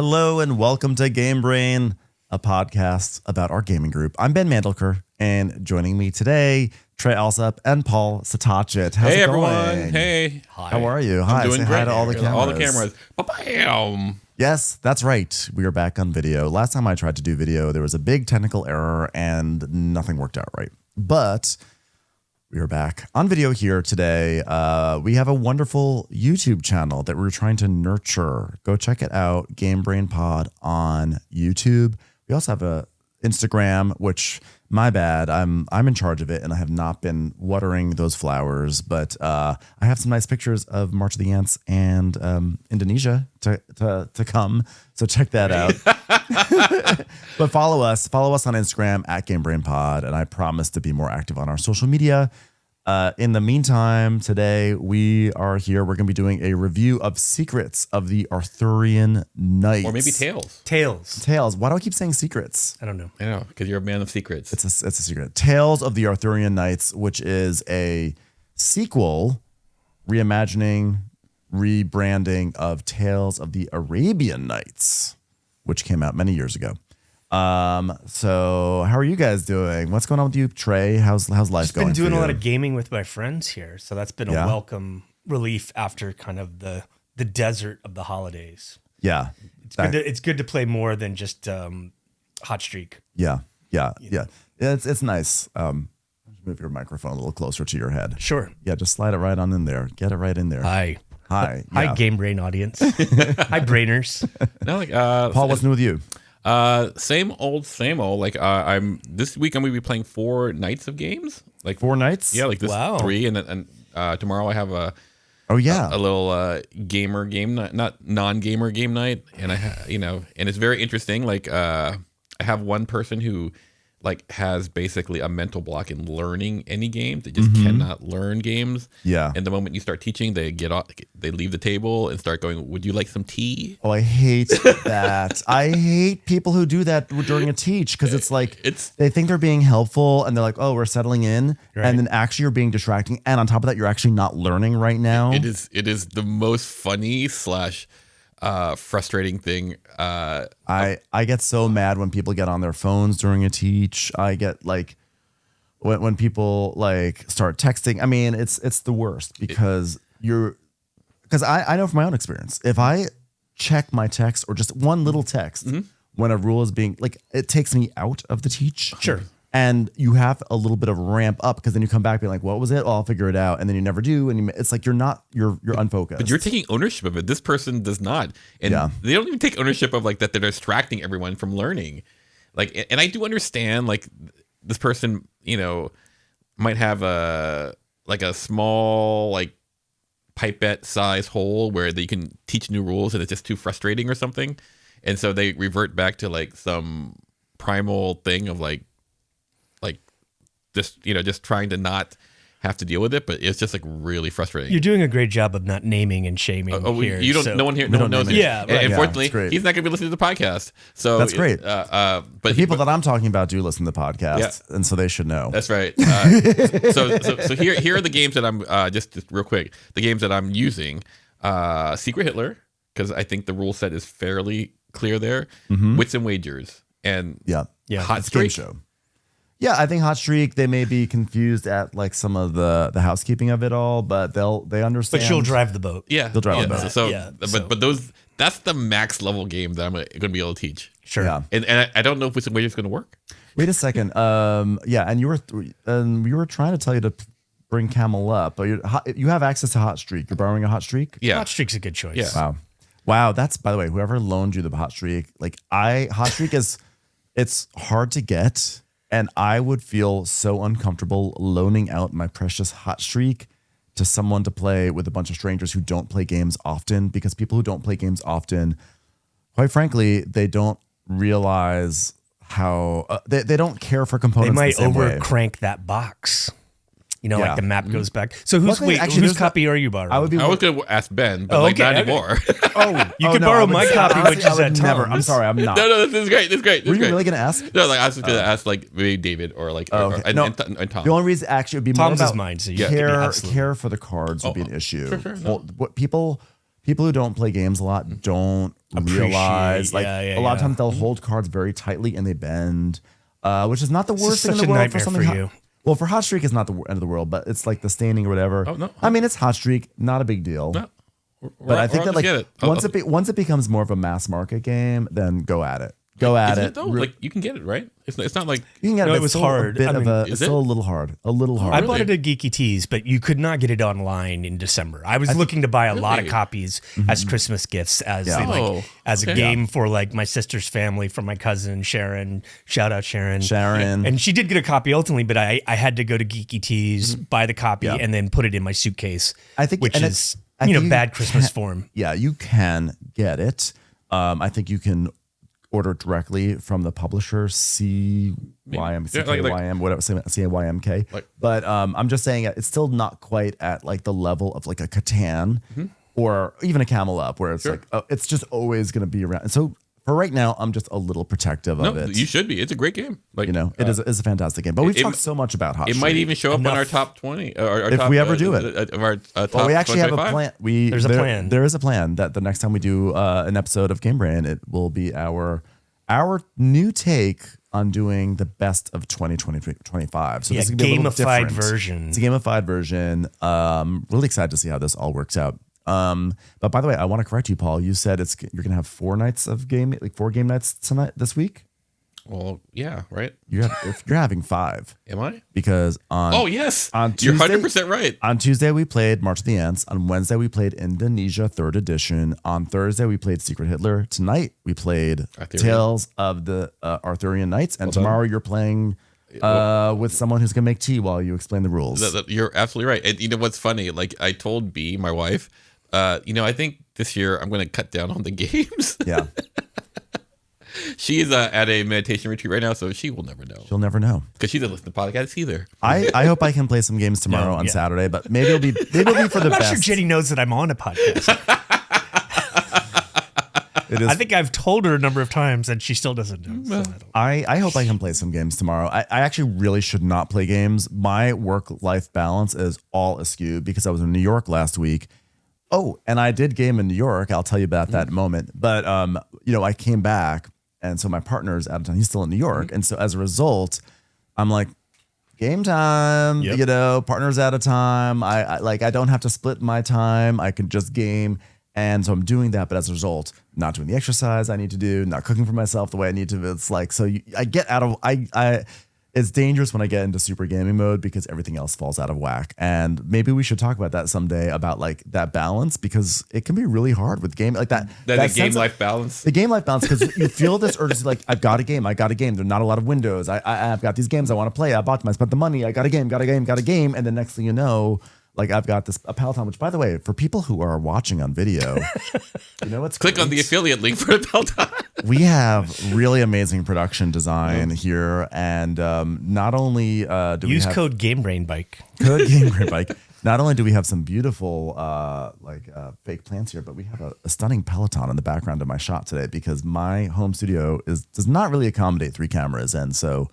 Hello and welcome to Game Brain, a podcast about our gaming group. I'm Ben Mandelker, and joining me today, Trey Alsop and Paul Satachit. How's it everyone. Going? Hey. Hi. How are you? I'm doing Say great. Hi to all the cameras. All the cameras. Ba-bam. Yes, that's right. We are back on video. Last time I tried to do video, there was a big technical error and nothing worked out right. But we are back on video here today. We have a wonderful YouTube channel that we're trying to nurture. Go check it out, Game Brain Pod on YouTube. We also have a Instagram, which my bad, I'm in charge of it, and I have not been watering those flowers. But I have some nice pictures of March of the Ants and Indonesia to come. So check that out. But follow us on Instagram at Game Brain Pod, and I promise to be more active on our social media. In the meantime, today we are here. We're going to be doing a review of Secrets of the Arthurian Knights. Or maybe Tales. Tales. Why do I keep saying Secrets? I don't know. I know, because you're a man of secrets. It's a secret. Tales of the Arthurian Knights, which is a sequel, reimagining, rebranding of Tales of the Arabian Nights, which came out many years ago. So how are you guys doing? What's going on with you, Trey? How's life Just going? Been doing a lot of gaming with my friends here, so that's been a Yeah. welcome relief after kind of the desert of the holidays. Yeah. It's good to play more than just hot streak. Yeah. It's nice. Move your microphone a little closer to your head. Sure. Yeah, just slide it right on in there. Get it right in there. Hi, Hi, Game Brain audience. Hi, Brainers. No, Paul, what's new with you? Same old. Like this week I'm going to be playing 4 nights of games. Like 4 nights? Yeah, like this Wow. 3, and tomorrow I have a little gamer game night, not non-gamer game night, and and it's very interesting. Like I have one person who like has basically a mental block in learning any games. They just cannot learn games. Yeah. And the moment you start teaching, they leave the table and start going, "Would you like some tea?" Oh, I hate that. I hate people who do that during a teach, because it's like they think they're being helpful and they're like, "Oh, we're settling in," Right. and then actually you're being distracting, and on top of that, you're actually not learning right now. It is the most funny / frustrating thing. I get so mad when people get on their phones during a teach. I get like when people like start texting. I mean, it's the worst because I know from my own experience, if I check my text or just one little text when a rule is being like, it takes me out of the teach. Sure. And you have a little bit of ramp up, because then you come back being like, what was it? Oh, I'll figure it out. And then you never do. And it's like, you're unfocused. But you're taking ownership of it. This person does not. And they don't even take ownership of like that they're distracting everyone from learning. Like, and I do understand like this person, might have a small like pipette size hole where they can teach new rules and it's just too frustrating or something. And so they revert back to like some primal thing of like just trying to not have to deal with it, but it's just like really frustrating. You're doing a great job of not naming and shaming here. You don't. so- No one here. No one knows it. Yeah, right. And unfortunately, it's he's not going to be listening to the podcast. So That's great. But the people that I'm talking about do listen to the podcast, Yeah. and so they should know. That's right. So here are the games that I'm just real quick. The games that I'm using: Secret Hitler, because I think the rule set is fairly clear there. Wits and Wagers, and Yeah. Hot It's a game Streak. show. Yeah, I think Hot Streak, they may be confused at like some of the housekeeping of it all, but they understand. But you'll drive the boat. Yeah, They'll drive the boat. So, but those that's the max level game that I'm going to be able to teach. Sure. Yeah. And I don't know if Wits and Wagers is going to work. Wait a second. Yeah, and we were trying to tell you to bring Camel up, but you have access to Hot Streak. You're borrowing a Hot Streak? Yeah. Hot streak's a good choice. Yeah. Wow. That's, by the way, whoever loaned you the Hot Streak, Hot Streak it's hard to get. And I would feel so uncomfortable loaning out my precious Hot Streak to someone to play with a bunch of strangers who don't play games often, because people who don't play games often, quite frankly, they don't realize how they don't care for components. They might the same way. crank that box. Yeah. Like the map goes back. So Luckily, actually, whose there's copy are you borrowing? I would be. I was going to ask Ben, but not okay. anymore. You can borrow my copy, which is at never. Tom's. I'm sorry, I'm not. No, this is great. This is great. Were you really gonna ask? No, like I was just gonna ask like maybe David or like Okay. and Tom. The only reason actually would be Tom's more is about mine, so you have to be absolutely- care for the cards would be an issue. Sure, Well, what people people who don't play games a lot don't realize. Like a lot of times they'll hold cards very tightly and they bend, which is not the worst thing in the world for something. Well, for Hot Streak, it's not the end of the world, but it's like the staining or whatever. Oh, no. I mean, it's Hot Streak, not a big deal. No. But I think that like once it becomes more of a mass market game, then go at it. Go at it. Though? Like you can get it, right? It's not like you can get it. It was hard. It's still a little hard. A little hard. I bought it at Geeky Tees, but you could not get it online in December. I was looking to buy a lot of copies as Christmas gifts, as a game for like my sister's family, from my cousin Sharon. Shout out Sharon. And she did get a copy ultimately, but I had to go to Geeky Tees, buy the copy, and then put it in my suitcase. I think, which is bad Christmas form. Yeah, you can get it. I think you can order directly from the publisher, CYM, whatever, CYMK. But I'm just saying it's still not quite at like the level of like a Catan or even a Camel Up, where it's like it's just always going to be around. And so for right now, I'm just a little protective of it. You should be. It's a great game. Like it is a fantastic game. But we've talked so much about Hot Streak. It might even show up on our top 20. If we ever do it. Of our top we actually 25. Have a plan. There's a plan. There is a plan that the next time we do an episode of Game Brain, it will be our new take on doing the best of 2025. So this is going to be a little different. Version. It's a gamified version. Really excited to see how this all works out. But by the way, I want to correct you, Paul. You said you're going to have 4 game nights tonight this week. Well, yeah, right. You're having 5. Am I? Because on you're 100% right. On Tuesday we played March of the Ants. On Wednesday we played Indonesia 3rd edition. On Thursday we played Secret Hitler. Tonight we played Tales of the Arthurian Knights. And tomorrow you're playing with someone who's gonna make tea while you explain the rules. You're absolutely right. And you know what's funny? Like I told B, my wife, I think this year I'm going to cut down on the games. Yeah. She is at a meditation retreat right now, so she will never know. She'll never know because she doesn't listen to podcasts either. I hope I can play some games tomorrow on Saturday, but maybe it'll be for the I'm best. not sure Jenny knows that I'm on a podcast. I think I've told her a number of times, and she still doesn't know. So I hope I can play some games tomorrow. I actually really should not play games. My work-life balance is all askew because I was in New York last week. Oh, and I did game in New York. I'll tell you about that in a moment. But I came back. And so my partner's out of town. He's still in New York. And so as a result, I'm like, game time, partner's out of time. I don't have to split my time. I can just game. And so I'm doing that. But as a result, not doing the exercise I need to do, not cooking for myself the way I need to. It's like, so I get out of, it's dangerous when I get into super gaming mode because everything else falls out of whack. And maybe we should talk about that someday, about like that balance, because it can be really hard with game like that. That game life balance. The game life balance, because you feel this urge to like, I've got a game. There are not a lot of windows. I've got these games I want to play. I bought them. I spent the money. I got a game. And then next thing you know, like I've got a Peloton, which by the way, for people who are watching on video, what's click on the affiliate link for the Peloton. We have really amazing production design here, and not only do we have code GameBrainBike. Code GameBrainBike. Not only do we have some beautiful fake plants here, but we have a stunning Peloton in the background of my shop today because my home studio does not really accommodate 3 cameras, and so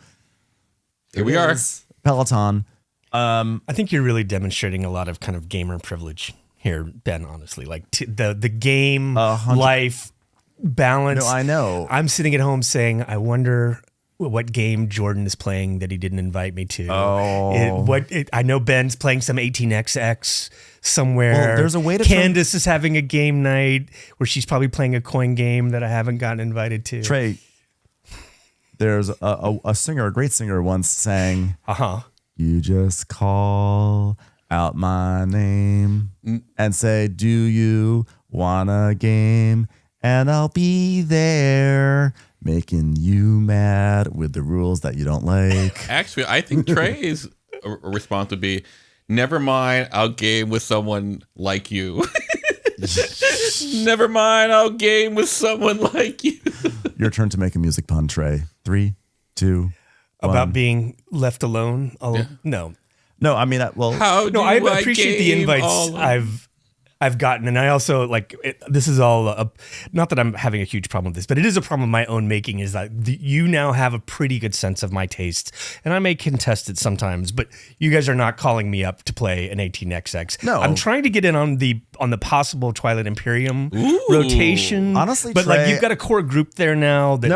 here we are, Peloton. I think you're really demonstrating a lot of kind of gamer privilege here, Ben, honestly. Like the game life balance. No, I know. I'm sitting at home saying, I wonder what game Jordan is playing that he didn't invite me to. I know Ben's playing some 18XX somewhere. Well, there's a way to Candace is having a game night where she's probably playing a coin game that I haven't gotten invited to. Trey, there's a great singer once sang, you just call out my name and say, do you want a game? And I'll be there making you mad with the rules that you don't like. Actually, I think Trey's response would be, never mind, I'll game with someone like you. Never mind, I'll game with someone like you. Your turn to make a music pun, Trey. 3, 2, about being left alone. No, I mean, I appreciate the invites I've gotten, and I also this is all not that I'm having a huge problem with this, but it is a problem of my own making. Is that you now have a pretty good sense of my taste, and I may contest it sometimes, but you guys are not calling me up to play an 18xx. No, I'm trying to get in on the possible Twilight Imperium rotation. Honestly, but Trey, you've got a core group there now. That,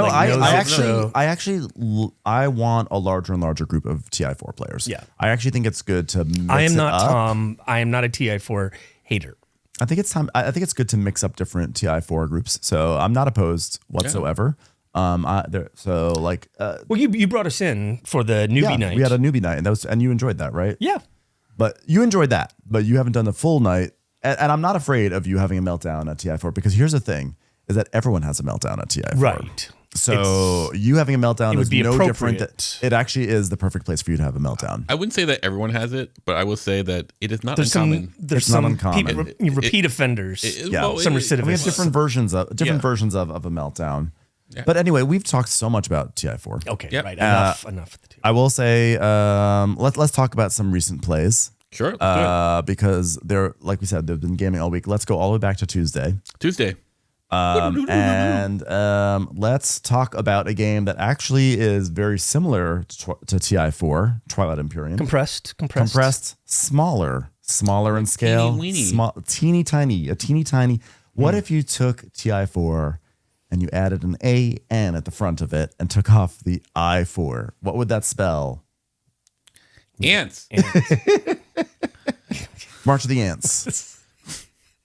I want a larger and larger group of TI4 players. Yeah, I actually think it's good to mix I am not it up. Tom. I am not a TI4 hater. I think it's time. I think it's good to mix up different TI4 groups. So I'm not opposed whatsoever. Well, you brought us in for the newbie night. We had a newbie night, and you enjoyed that, right? Yeah. But you enjoyed that, but you haven't done the full night. And I'm not afraid of you having a meltdown at TI4 because here's the thing: is that everyone has a meltdown at TI4. Right. So you having a meltdown is no different. It actually is the perfect place for you to have a meltdown. I wouldn't say that everyone has it, but I will say that it is not uncommon. There's not some uncommon. repeat offenders. Some recidivists. We have different versions of a meltdown. Yeah. But anyway, we've talked so much about TI4. Okay, right. Enough of the two. I will say, let's talk about some recent plays. Sure. Because they're, like we said, they've been gaming all week. Let's go all the way back to Tuesday. Let's talk about a game that actually is very similar to TI4, Twilight Imperium. Compressed, smaller in scale, teeny tiny. What if you took TI4 and you added an AN at the front of it and took off the I4? What would that spell? Ants. March of the Ants.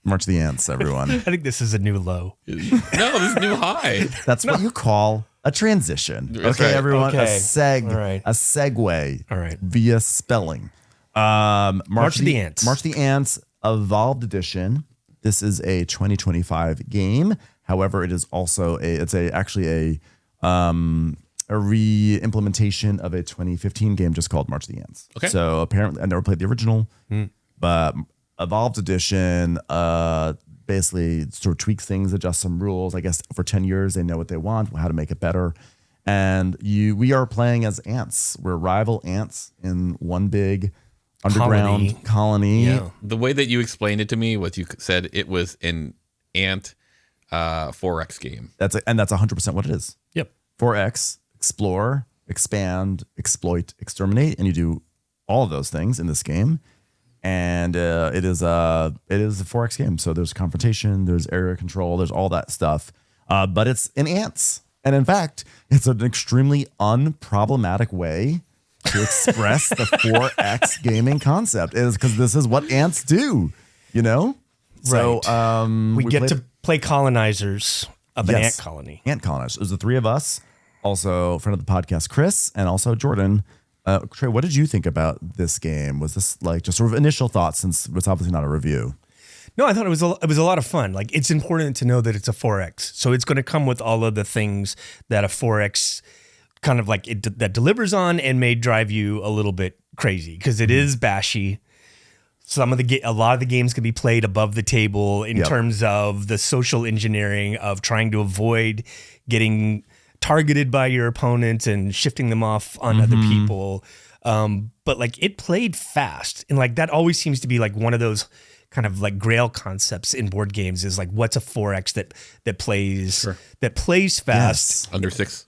March of the Ants, everyone. I think this is a new low. No, this is new high. That's what you call a transition. That's okay, right. everyone. Okay. A segue. All right. Via spelling. March of the Ants. March of the Ants Evolved Edition. This is a 2025 game. However, it is also actually a re-implementation of a 2015 game just called March of the Ants. Okay. So apparently, I never played the original, but Evolved Edition basically sort of tweaks things, adjusts some rules. I guess for 10 years, they know what they want, how to make it better. And we are playing as ants. We're rival ants in one big underground colony. Yeah. The way that you explained it to me was you said it was an ant 4X game. That's 100% what it is. Yep. 4X, explore, expand, exploit, exterminate, and you do all of those things in this game. And it is a 4X game. So there's confrontation, there's area control, there's all that stuff. But it's in ants. And in fact, it's an extremely unproblematic way to express the 4X gaming concept. Is because this is what ants do, you know? Right. So we get to play colonizers of an ant colony. Ant colonizers. It was the three of us. Also, friend of the podcast, Chris, and also Jordan. Trey, what did you think about this game? Was this like just sort of initial thoughts, since it's obviously not a review? No, I thought it was a lot of fun. Like, it's important to know that it's a 4X, so it's going to come with all of the things that a 4X kind of like that delivers on, and may drive you a little bit crazy because it is bashy. A lot of the games can be played above the table in terms of the social engineering of trying to avoid getting targeted by your opponents and shifting them off on other people. But like, it played fast, and like that always seems to be like one of those kind of like grail concepts in board games, is like, what's a 4X that plays fast. Yes. Under 6.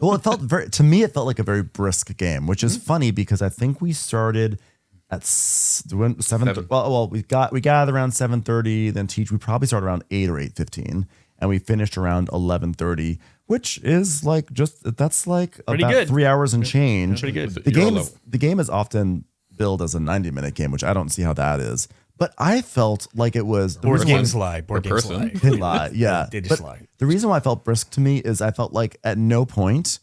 Well, it felt like a very brisk game, which is funny because I think we started at 7. Well, we gathered around 7:30, then we probably started around 8 or 8:15, and we finished around 11:30, which is like that's like pretty about good. 3 hours and change. Pretty good. The game is often billed as a 90-minute game, which I don't see how that is. But I felt like it was Board games lie. They lie. Yeah. They just lie. The reason why I felt brisk to me is I felt like at no point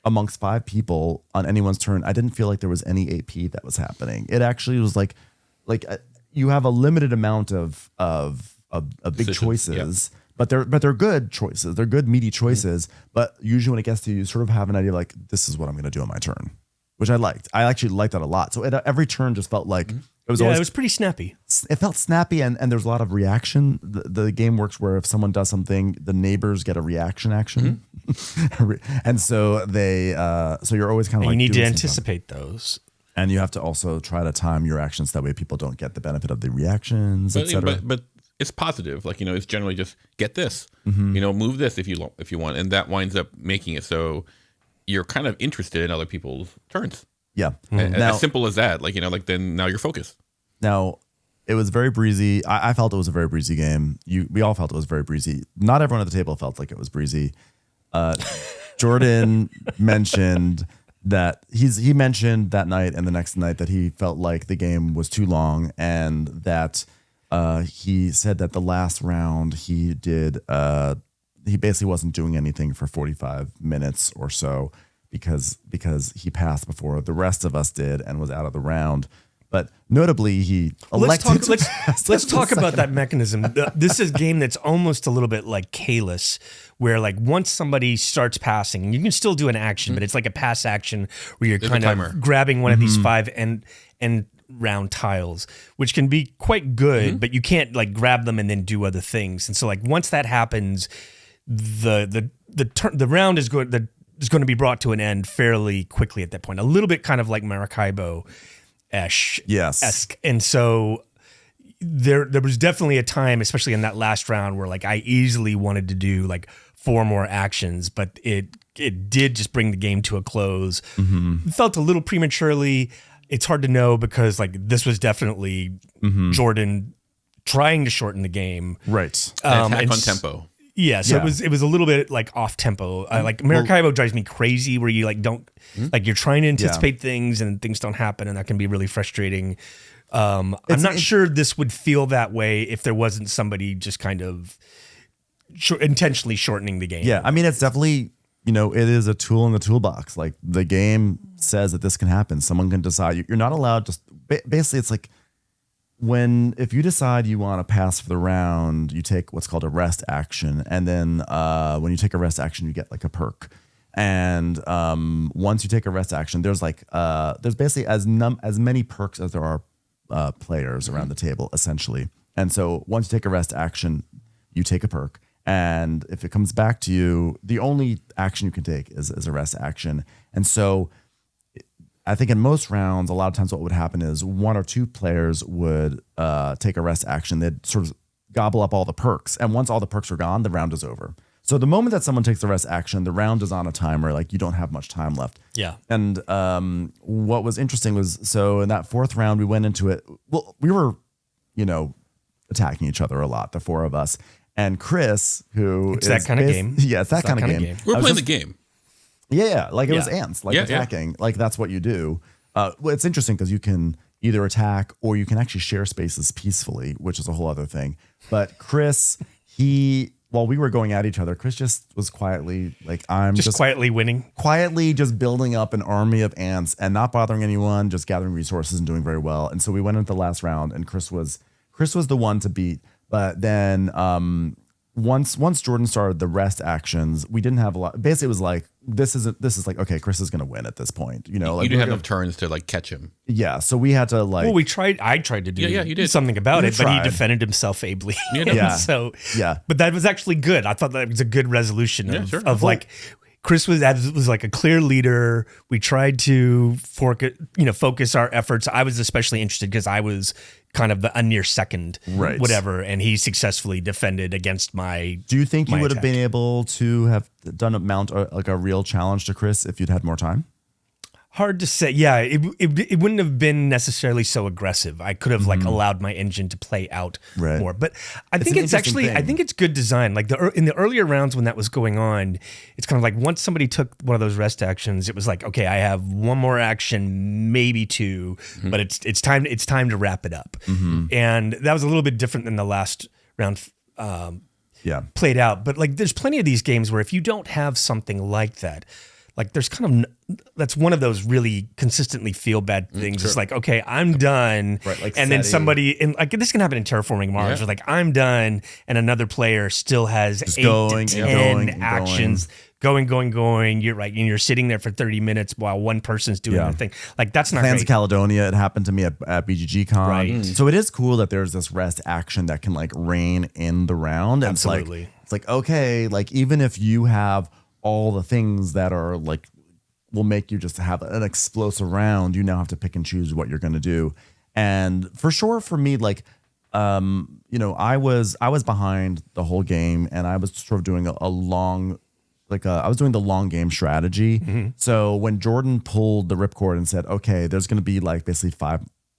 amongst 5 people on anyone's turn, I didn't feel like there was any AP that was happening. It actually was like you have a limited amount of big choices, but they're good choices. They're good meaty choices. But usually when it gets to you sort of have an idea like, this is what I'm going to do on my turn, which I liked. I actually liked that a lot. So every turn just felt like it was pretty snappy. It felt snappy, and there's a lot of reaction. The game works where if someone does something, the neighbors get a reaction action. And so so you're always kind of like, you need to anticipate those. And you have to also try to time your actions that way people don't get the benefit of the reactions, etc. But it's positive. Like, it's generally just get this, move this if you want. And that winds up making it so you're kind of interested in other people's turns. Yeah. Now, as simple as that. Like, then now you're focused. Now, it was very breezy. I felt it was a very breezy game. We all felt it was very breezy. Not everyone at the table felt like it was breezy. Jordan mentioned that he mentioned that night and the next night that he felt like the game was too long, and that he said that the last round he basically wasn't doing anything for 45 minutes or so because he passed before the rest of us did and was out of the round. But notably, he elected. Let's talk about that mechanism. This is a game that's almost a little bit like Kalis, where like once somebody starts passing, you can still do an action, but it's like a pass action where you're kind of grabbing one of these 5 end round tiles, which can be quite good, but you can't like grab them and then do other things. And so like once that happens, the round is going to be brought to an end fairly quickly at that point. A little bit kind of like Maracaibo. Esque. And so there was definitely a time, especially in that last round, where like I easily wanted to do like 4 more actions, but it did just bring the game to a close. It felt a little prematurely. It's hard to know because like this was definitely Jordan trying to shorten the game. Right. Attack on tempo. Yeah, so it was a little bit like off tempo. Like Maracaibo drives me crazy, where you like don't like you're trying to anticipate things and things don't happen, and that can be really frustrating. I'm not sure this would feel that way if there wasn't somebody just kind of intentionally shortening the game. Yeah, I mean it's definitely it is a tool in the toolbox. Like the game says that this can happen. Someone can decide. You're not allowed to. Basically, it's like. If you decide you want to pass for the round, you take what's called a rest action, and then when you take a rest action, you get like a perk. And once you take a rest action, there's basically as many perks as there are players around the table, essentially. And so once you take a rest action, you take a perk, and if it comes back to you, the only action you can take is a rest action. And so. I think in most rounds, a lot of times what would happen is 1 or 2 players would take a rest action. They'd sort of gobble up all the perks. And once all the perks are gone, the round is over. So the moment that someone takes the rest action, the round is on a timer. Like you don't have much time left. Yeah. And what was interesting was, so in that 4th round, we went into it. Well, we were, attacking each other a lot, the 4 of us. And Chris, who it's that kind of game. Yeah, it's that kind of game. We're playing the game. Yeah, like it was ants, like attacking. Like that's what you do. Well, it's interesting because you can either attack or you can actually share spaces peacefully, which is a whole other thing. But Chris, while we were going at each other, Chris just was quietly like, I'm just quietly winning. Quietly just building up an army of ants and not bothering anyone, just gathering resources and doing very well. And so we went into the last round and Chris was the one to beat. But then once Jordan started the rest actions, we didn't have a lot. Basically, it was like this is like, okay, Chris is going to win at this point. Like you didn't have enough turns to like catch him. Yeah, so we had to like. Well, I tried to do something about it, but he defended himself ably. So but that was actually good. I thought that was a good resolution of like. Chris was like a clear leader. We tried to focus our efforts. I was especially interested because I was kind of a near second, whatever, and he successfully defended against my. Do you think you would have been able to have done a real challenge to Chris if you'd had more time? Hard to say. Yeah, it wouldn't have been necessarily so aggressive. I could have like allowed my engine to play out more. But I think it's good design. Like in the earlier rounds when that was going on, it's kind of like once somebody took one of those rest actions, it was like, okay, I have 1 more action, maybe 2, but it's time to wrap it up. And that was a little bit different than the last round played out. But like there's plenty of these games where if you don't have something like that, like there's that's one of those really consistently feel bad things. It's like, okay, I'm done. Right, like and then somebody, and like this can happen in Terraforming Mars, where like I'm done and another player still has just 8 to 10 actions going. You're right. And you're sitting there for 30 minutes while one person's doing their thing. Like that's not Clans great. of Caledonia, it happened to me at BGG Con. Right. So it is cool that there's this rest action that can like reign in the round. And absolutely. It's like, okay, like even if you have all the things that are like will make you just have an explosive round. You now have to pick and choose what you're going to do. And for sure, for me, like, I was behind the whole game, and I was sort of doing I was doing the long game strategy. Mm-hmm. So when Jordan pulled the ripcord and said, okay, there's going to be like basically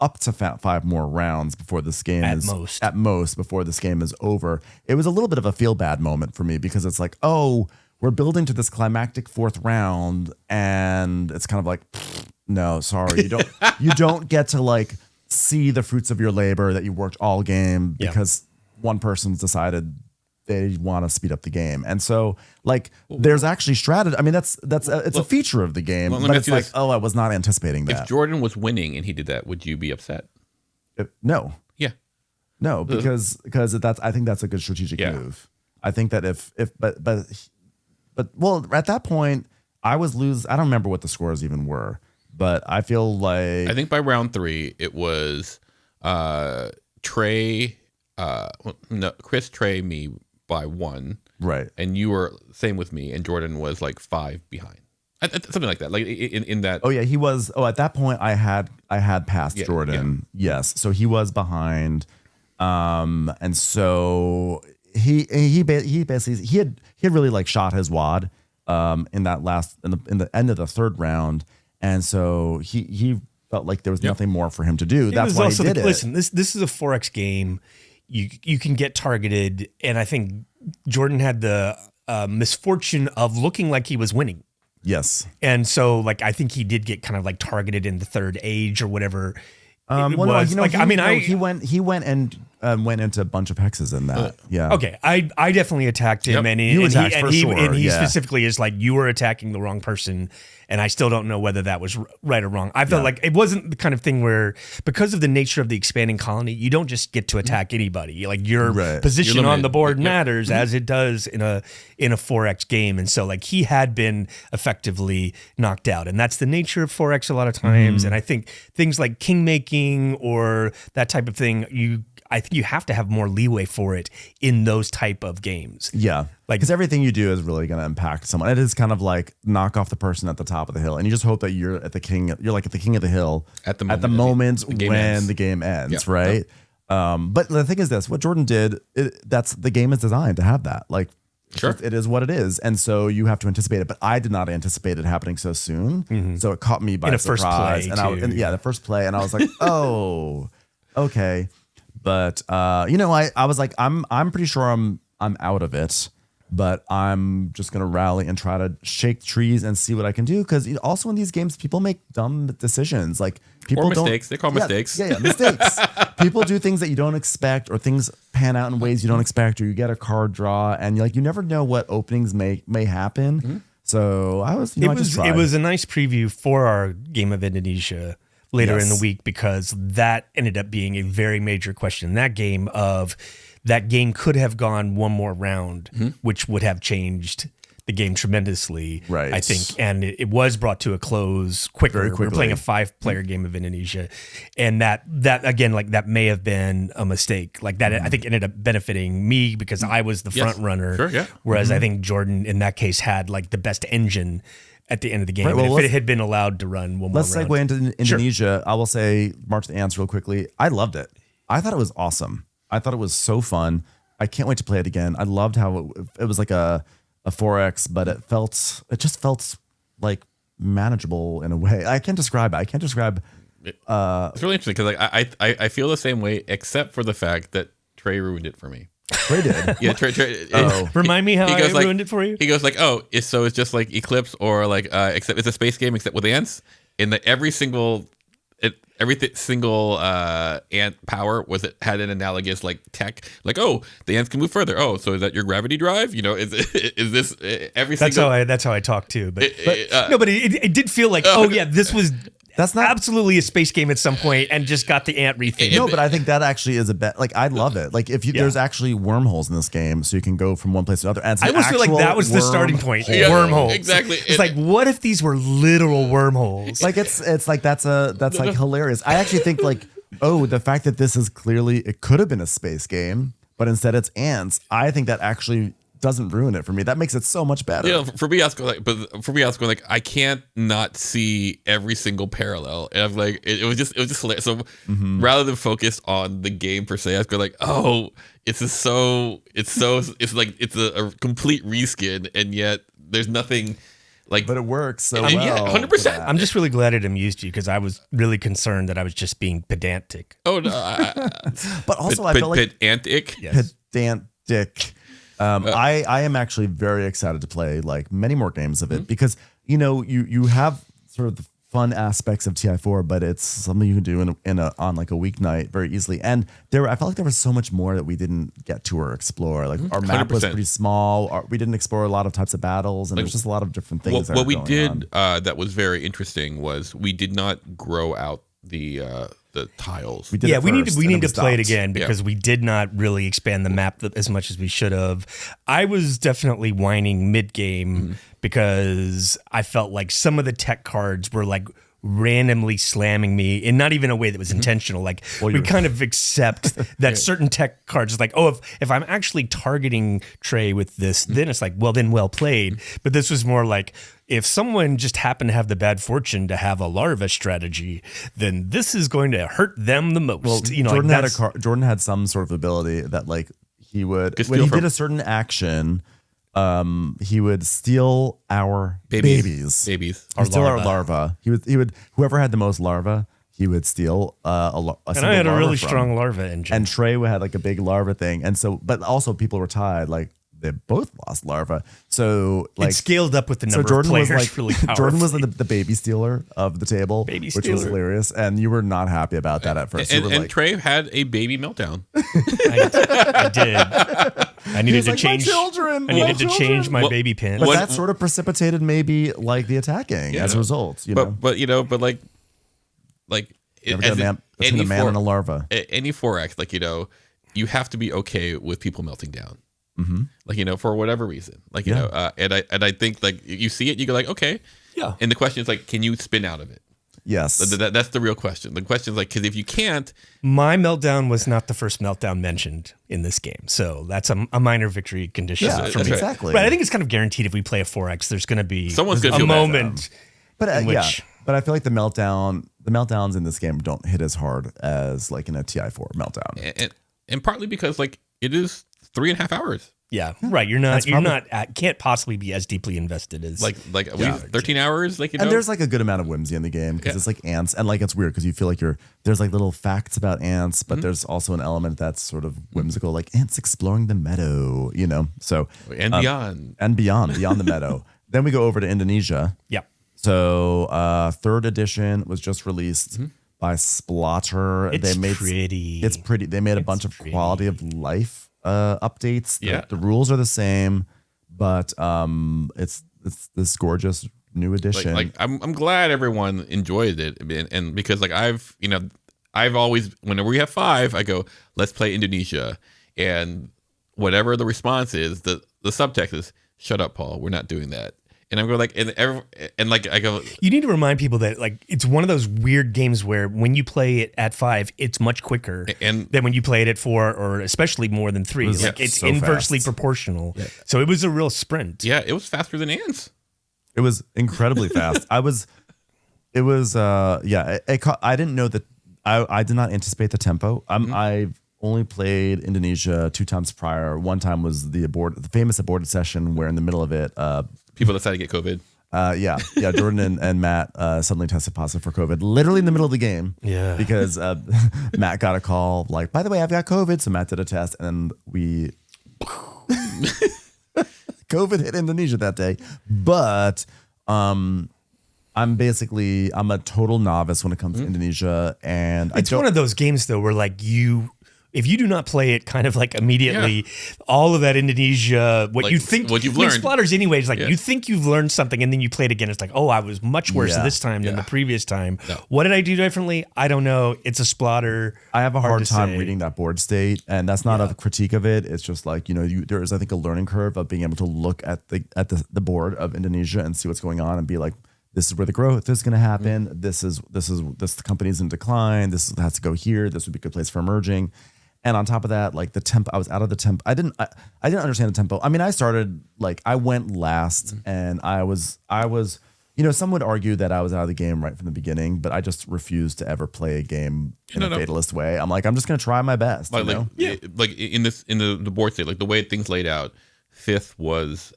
up to five more rounds before this game at most before this game is over, it was a little bit of a feel bad moment for me, because it's like, oh, we're building to this climactic fourth round, and it's kind of like, no, sorry, you don't get to like see the fruits of your labor that you worked all game because one person's decided they want to speed up the game. And so like there's actually strategy. I mean, it's a feature of the game, but it's like, I was not anticipating that. If Jordan was winning and he did that, would you be upset? No. Yeah. No, because I think that's a good strategic move. I think that but at that point I was I don't remember what the scores even were, but I feel like I think by round 3 it was Trey, Chris, Trey, me by 1, right? And you were same with me, and Jordan was like 5 behind, something like that. Like in that. Oh yeah, he was. Oh, at that point I had passed Jordan. Yeah. Yes, so he was behind, and so he basically he had really like shot his wad, in the end of the third round. And so he felt like there was nothing more for him to do. That's why he did it. Listen, this is a 4X game. You can get targeted, and I think Jordan had the misfortune of looking like he was winning. Yes, and so like I think he did get kind of like targeted in the third age or whatever. He went and went into a bunch of hexes in that. Yeah. Okay. I definitely attacked him, and he specifically is like, you were attacking the wrong person, and I still don't know whether that was right or wrong. I felt like it wasn't the kind of thing where, because of the nature of the expanding colony, you don't just get to attack anybody. Like your position on the board matters, as it does in a 4X game. And so like he had been effectively knocked out, and that's the nature of 4X a lot of times. And I think things like king making or that type of thing, I think you have to have more leeway for it in those type of games. Yeah. Like, because everything you do is really going to impact someone. It is kind of like knock off the person at the top of the hill, and you just hope that you're like at the king of the hill at the moment when the game ends, right? But the thing is this: what Jordan did, that's the game is designed to have that. Like, sure, it is what it is, and so you have to anticipate it. But I did not anticipate it happening so soon, so it caught me by surprise. The first play, and I was like, oh, okay. But I was like, I'm pretty sure I'm out of it, but I'm just gonna rally and try to shake trees and see what I can do. Because also in these games, people make dumb decisions. Like mistakes. They call mistakes. Yeah, mistakes. People do things that you don't expect, or things pan out in ways you don't expect, or you get a card draw, and you never know what openings may happen. Mm-hmm. So I was, it was a nice preview for our game of Indonesia later in the week, because that ended up being a very major question in that game. That game could have gone one more round, which would have changed the game tremendously, right? I think, and it was brought to a close quicker. Very quickly. We were playing a 5-player game of Indonesia, and that again, like that may have been a mistake. Like that, I think ended up benefiting me because I was the front runner. Sure, yeah. Whereas I think Jordan in that case had like the best engine at the end of the game. Right, well, if it had been allowed to run one more round. Let's segue into Indonesia. Sure. I will say, March the Ants real quickly. I loved it. I thought it was awesome. I thought it was so fun. I can't wait to play it again. I loved how it was like a 4X, but it just felt like manageable in a way. I can't describe it. It's really interesting because like I feel the same way, except for the fact that Trey ruined it for me. Trey did. Yeah, Trey. Remind me how I ruined it for you. He goes like, it's just like Eclipse, or like except it's a space game except with ants. In that every single ant power had an analogous like tech, like, the ants can move further. So is that your gravity drive? Is this every single? That's how I talk too. But it did feel like this was. That's not absolutely a space game at some point, and just got the ant retheme. No, but I think that actually is a bet. Like, I love it. Like, if there's actually wormholes in this game, so you can go from one place to another. And I almost feel like that was the starting point. Yeah, wormholes. Exactly. It's like, what if these were literal wormholes? Like, it's like that's like hilarious. I actually think like, the fact that this is clearly, it could have been a space game, but instead it's ants. I think that actually doesn't ruin it for me. That makes it so much better. Yeah, for me, I was going like, I can't not see every single parallel, and I'm like, it was just hilarious. So rather than focus on the game per se, I was going like, oh, it's like it's a complete reskin, and yet there's nothing. Like, but it works so well. Yeah, 100%. I'm just really glad it amused you because I was really concerned that I was just being pedantic. Oh no! But also, I felt like pedantic. Yes. Pedantic. I am actually very excited to play like many more games of it because you have sort of the fun aspects of TI4, but it's something you can do on like a weeknight very easily. And I felt like there was so much more that we didn't get to or explore. Like our map 100%. was pretty small. We didn't explore a lot of types of battles, and there's just a lot of different things. What we did that was very interesting was we did not grow out the tiles. We need to play it again because we did not really expand the map as much as we should have. I was definitely whining mid-game because I felt like some of the tech cards were like randomly slamming me, and not even a way that was intentional. Like we kind of accept that certain tech cards is like, oh, if I'm actually targeting Trey with this, then it's like, well played. But this was more like, if someone just happened to have the bad fortune to have a larva strategy, then this is going to hurt them the most. Well, Jordan had some sort of ability that like he would, when he did a certain action, he would steal our babies. Steal our larva. He would whoever had the most larva, he would steal a and I had a really strong larva engine. And Trey had like a big larva thing, and so but also people were tied like. They both lost larva, so like it scaled up with the number of players. Was like, really powerful. Jordan was the baby stealer of the table, which was hilarious, and you were not happy about that at first. And Trey had a baby meltdown. I did. I needed to change. I needed to change my baby pin. But that sort of precipitated maybe like the attacking as a result. But like between a man and a larva. Any 4X, like you have to be okay with people melting down. Like, for whatever reason, like, and I think like you see it, you go like, okay. Yeah. And the question is like, can you spin out of it? Yes. That's the real question. The question is like, because if you can't. My meltdown was not the first meltdown mentioned in this game. So that's a minor victory condition for me. Exactly. But I think it's kind of guaranteed if we play a 4X, there's going to be someone's gonna a feel moment. But but I feel like the meltdowns in this game don't hit as hard as like in a TI4 meltdown. And partly because like it is 3.5 hours. Yeah, right. Can't possibly be as deeply invested as like 13 hours. Like, and there's like a good amount of whimsy in the game because it's like ants, and like it's weird because you feel like there's like little facts about ants, but there's also an element that's sort of whimsical, like ants exploring the meadow, So and beyond the meadow. Then we go over to Indonesia. Yep. So 3rd edition was just released. By Splotter. It's pretty. They made a bunch of quality of life updates. The rules are the same, but it's this gorgeous new edition. Like I'm glad everyone enjoyed it, and because like I've always, whenever we have 5, I go, let's play Indonesia, and whatever the response is, the subtext is, shut up, Paul, we're not doing that. And I'm going like, and like I go. You need to remind people that like it's one of those weird games where when you play it at 5, it's much quicker than when you play it at 4, or especially more than 3. It's so inversely proportional. Yeah. So it was a real sprint. Yeah, it was faster than ants. It was incredibly fast. I didn't know that. I did not anticipate the tempo. I've only played Indonesia 2 times prior. One time was the famous aborted session where in the middle of it. People decided to get COVID. Jordan and Matt suddenly tested positive for COVID, literally in the middle of the game. Yeah, because Matt got a call like, by the way, I've got COVID. So Matt did a test, and we COVID hit Indonesia that day. But I'm a total novice when it comes to Indonesia, and it's one of those games though where like if you do not play it kind of like immediately, all of that Indonesia, what you've learned. Splatters anyways, like you think you've learned something and then you play it again. It's like, oh, I was much worse this time than the previous time. No. What did I do differently? I don't know. It's a splatter. I have a hard time reading that board state, and that's not a critique of it. It's just like, there is, I think, a learning curve of being able to look at the board of Indonesia and see what's going on and be like, this is where the growth is going to happen. This company's in decline. This has to go here. This would be a good place for emerging. And on top of that, like the tempo, I was out of the tempo. I didn't understand the tempo. I mean, I started like I went last, and I was. Some would argue that I was out of the game right from the beginning, but I just refused to ever play a game in a fatalist way. I'm like, I'm just gonna try my best. Like in the board state, like the way things laid out, 5th was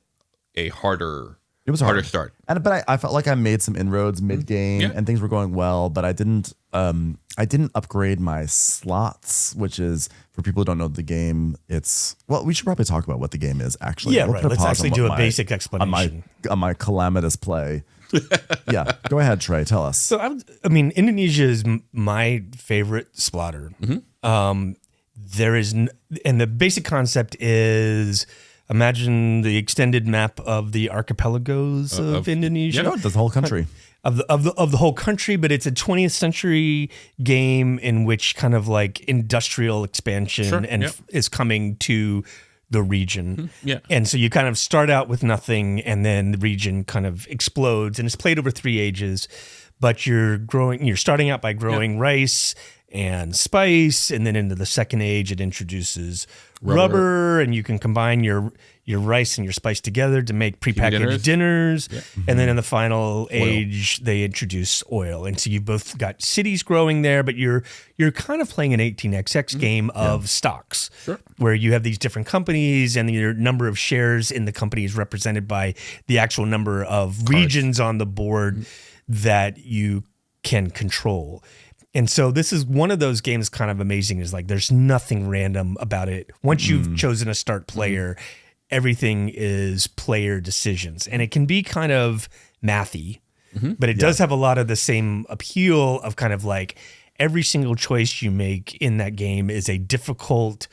a harder. It was a harder start. But I felt like I made some inroads mid game and things were going well, but I didn't upgrade my slots, which is, for people who don't know the game, we should probably talk about what the game is actually. Yeah, right. Let's actually do a basic explanation. On my calamitous play. Yeah, go ahead, Trey, tell us. So Indonesia is my favorite splotter. And the basic concept is, imagine the extended map of the archipelagos of Indonesia. The whole country. Of the whole country, but it's a 20th century game in which kind of like industrial expansion is coming to the region. And so you kind of start out with nothing, and then the region kind of explodes, and it's played over 3 ages. But you're starting out by growing rice and spice, and then into the second age it introduces rubber, and you can combine your rice and your spice together to make prepackaged dinners. And then in the final age they introduce oil, and so you've both got cities growing there, but you're kind of playing an 18xx game of stocks, where you have these different companies, and your number of shares in the company is represented by the actual number of regions on the board that you can control. And so this is one of those games, kind of amazing, is like there's nothing random about it. Once you've chosen a start player, everything is player decisions. And it can be kind of mathy, but it does have a lot of the same appeal of kind of like every single choice you make in that game is a difficult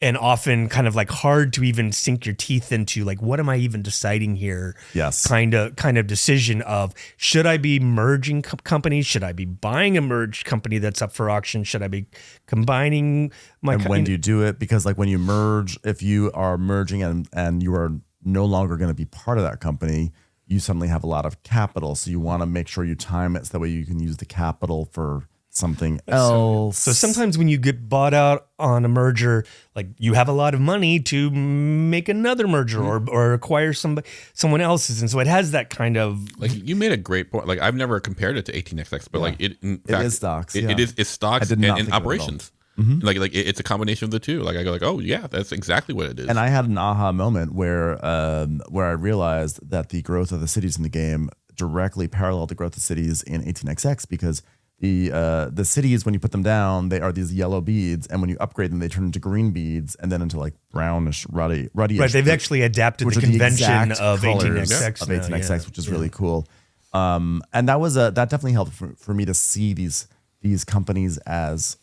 and often kind of like hard to even sink your teeth into, like, what am I even deciding here? Yes. Kind of decision of, should I be merging companies? Should I be buying a merged company that's up for auction? Should I be combining my And when do you do it? Because like when you merge, if you are merging and you are no longer going to be part of that company, you suddenly have a lot of capital. So you want to make sure you time it so that way you can use the capital for something else. So sometimes when you get bought out on a merger, like you have a lot of money to make another merger or acquire someone else's, and so it has that kind of, like, you made a great point. Like, I've never compared it to 18xx, but like it is stocks. It's stocks and operations. Like it's a combination of the two. Like I go like, oh yeah, that's exactly what it is. And I had an aha moment where I realized that the growth of the cities in the game directly paralleled the growth of cities in 18xx, because the cities, when you put them down, they are these yellow beads, and when you upgrade them, they turn into green beads, and then into like brownish, ruddy. Right, they've actually adapted the convention of 18xx, which is really cool. And that definitely helped for me to see these companies as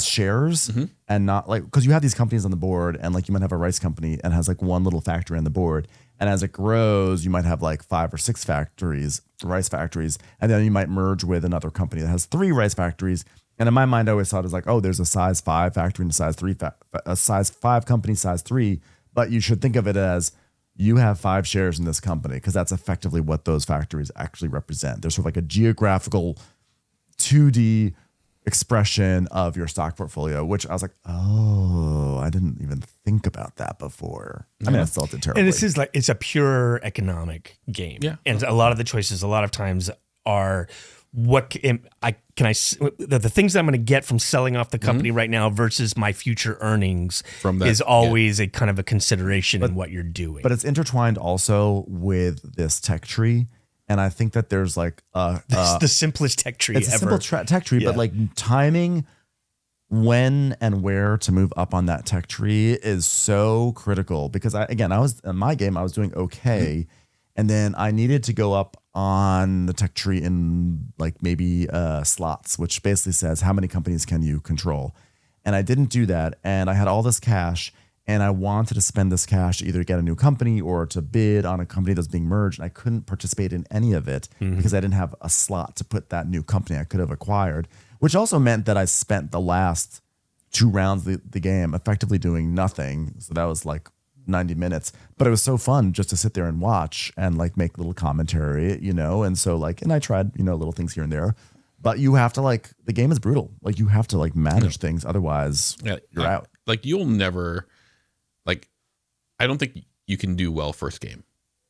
shares, and not like, because you have these companies on the board, and like you might have a rice company and has like one little factory on the board. And as it grows, you might have like 5 or 6 rice factories, and then you might merge with another company that has 3 rice factories. And in my mind, I always thought it was like, oh, there's a size 5 factory and a size 3, a size 5 company, size 3. But you should think of it as you have 5 shares in this company, because that's effectively what those factories actually represent. They're sort of like a geographical 2D expression of your stock portfolio, which I was like, oh, I didn't even think about that before. I mean, I still did terribly. And this is like, it's a pure economic game. Yeah. And a lot of the choices, a lot of times, are the things that I'm going to get from selling off the company right now versus my future earnings from that, is always a kind of a consideration in what you're doing. But it's intertwined also with this tech tree. And I think that there's like the simplest tech tree ever. It's a simple tech tree, but like timing when and where to move up on that tech tree is so critical, because I was in my game, I was doing okay. And then I needed to go up on the tech tree in like maybe slots, which basically says how many companies can you control. And I didn't do that. And I had all this cash, and I wanted to spend this cash to either get a new company or to bid on a company that's being merged. And I couldn't participate in any of it because I didn't have a slot to put that new company I could have acquired, which also meant that I spent the last 2 rounds of the game effectively doing nothing. So that was like 90 minutes, but it was so fun just to sit there and watch and like make little commentary, and so like, and I tried, little things here and there. But you have to like, the game is brutal. Like you have to like manage things. Otherwise you're out. Like you'll never, like, I don't think you can do well first game.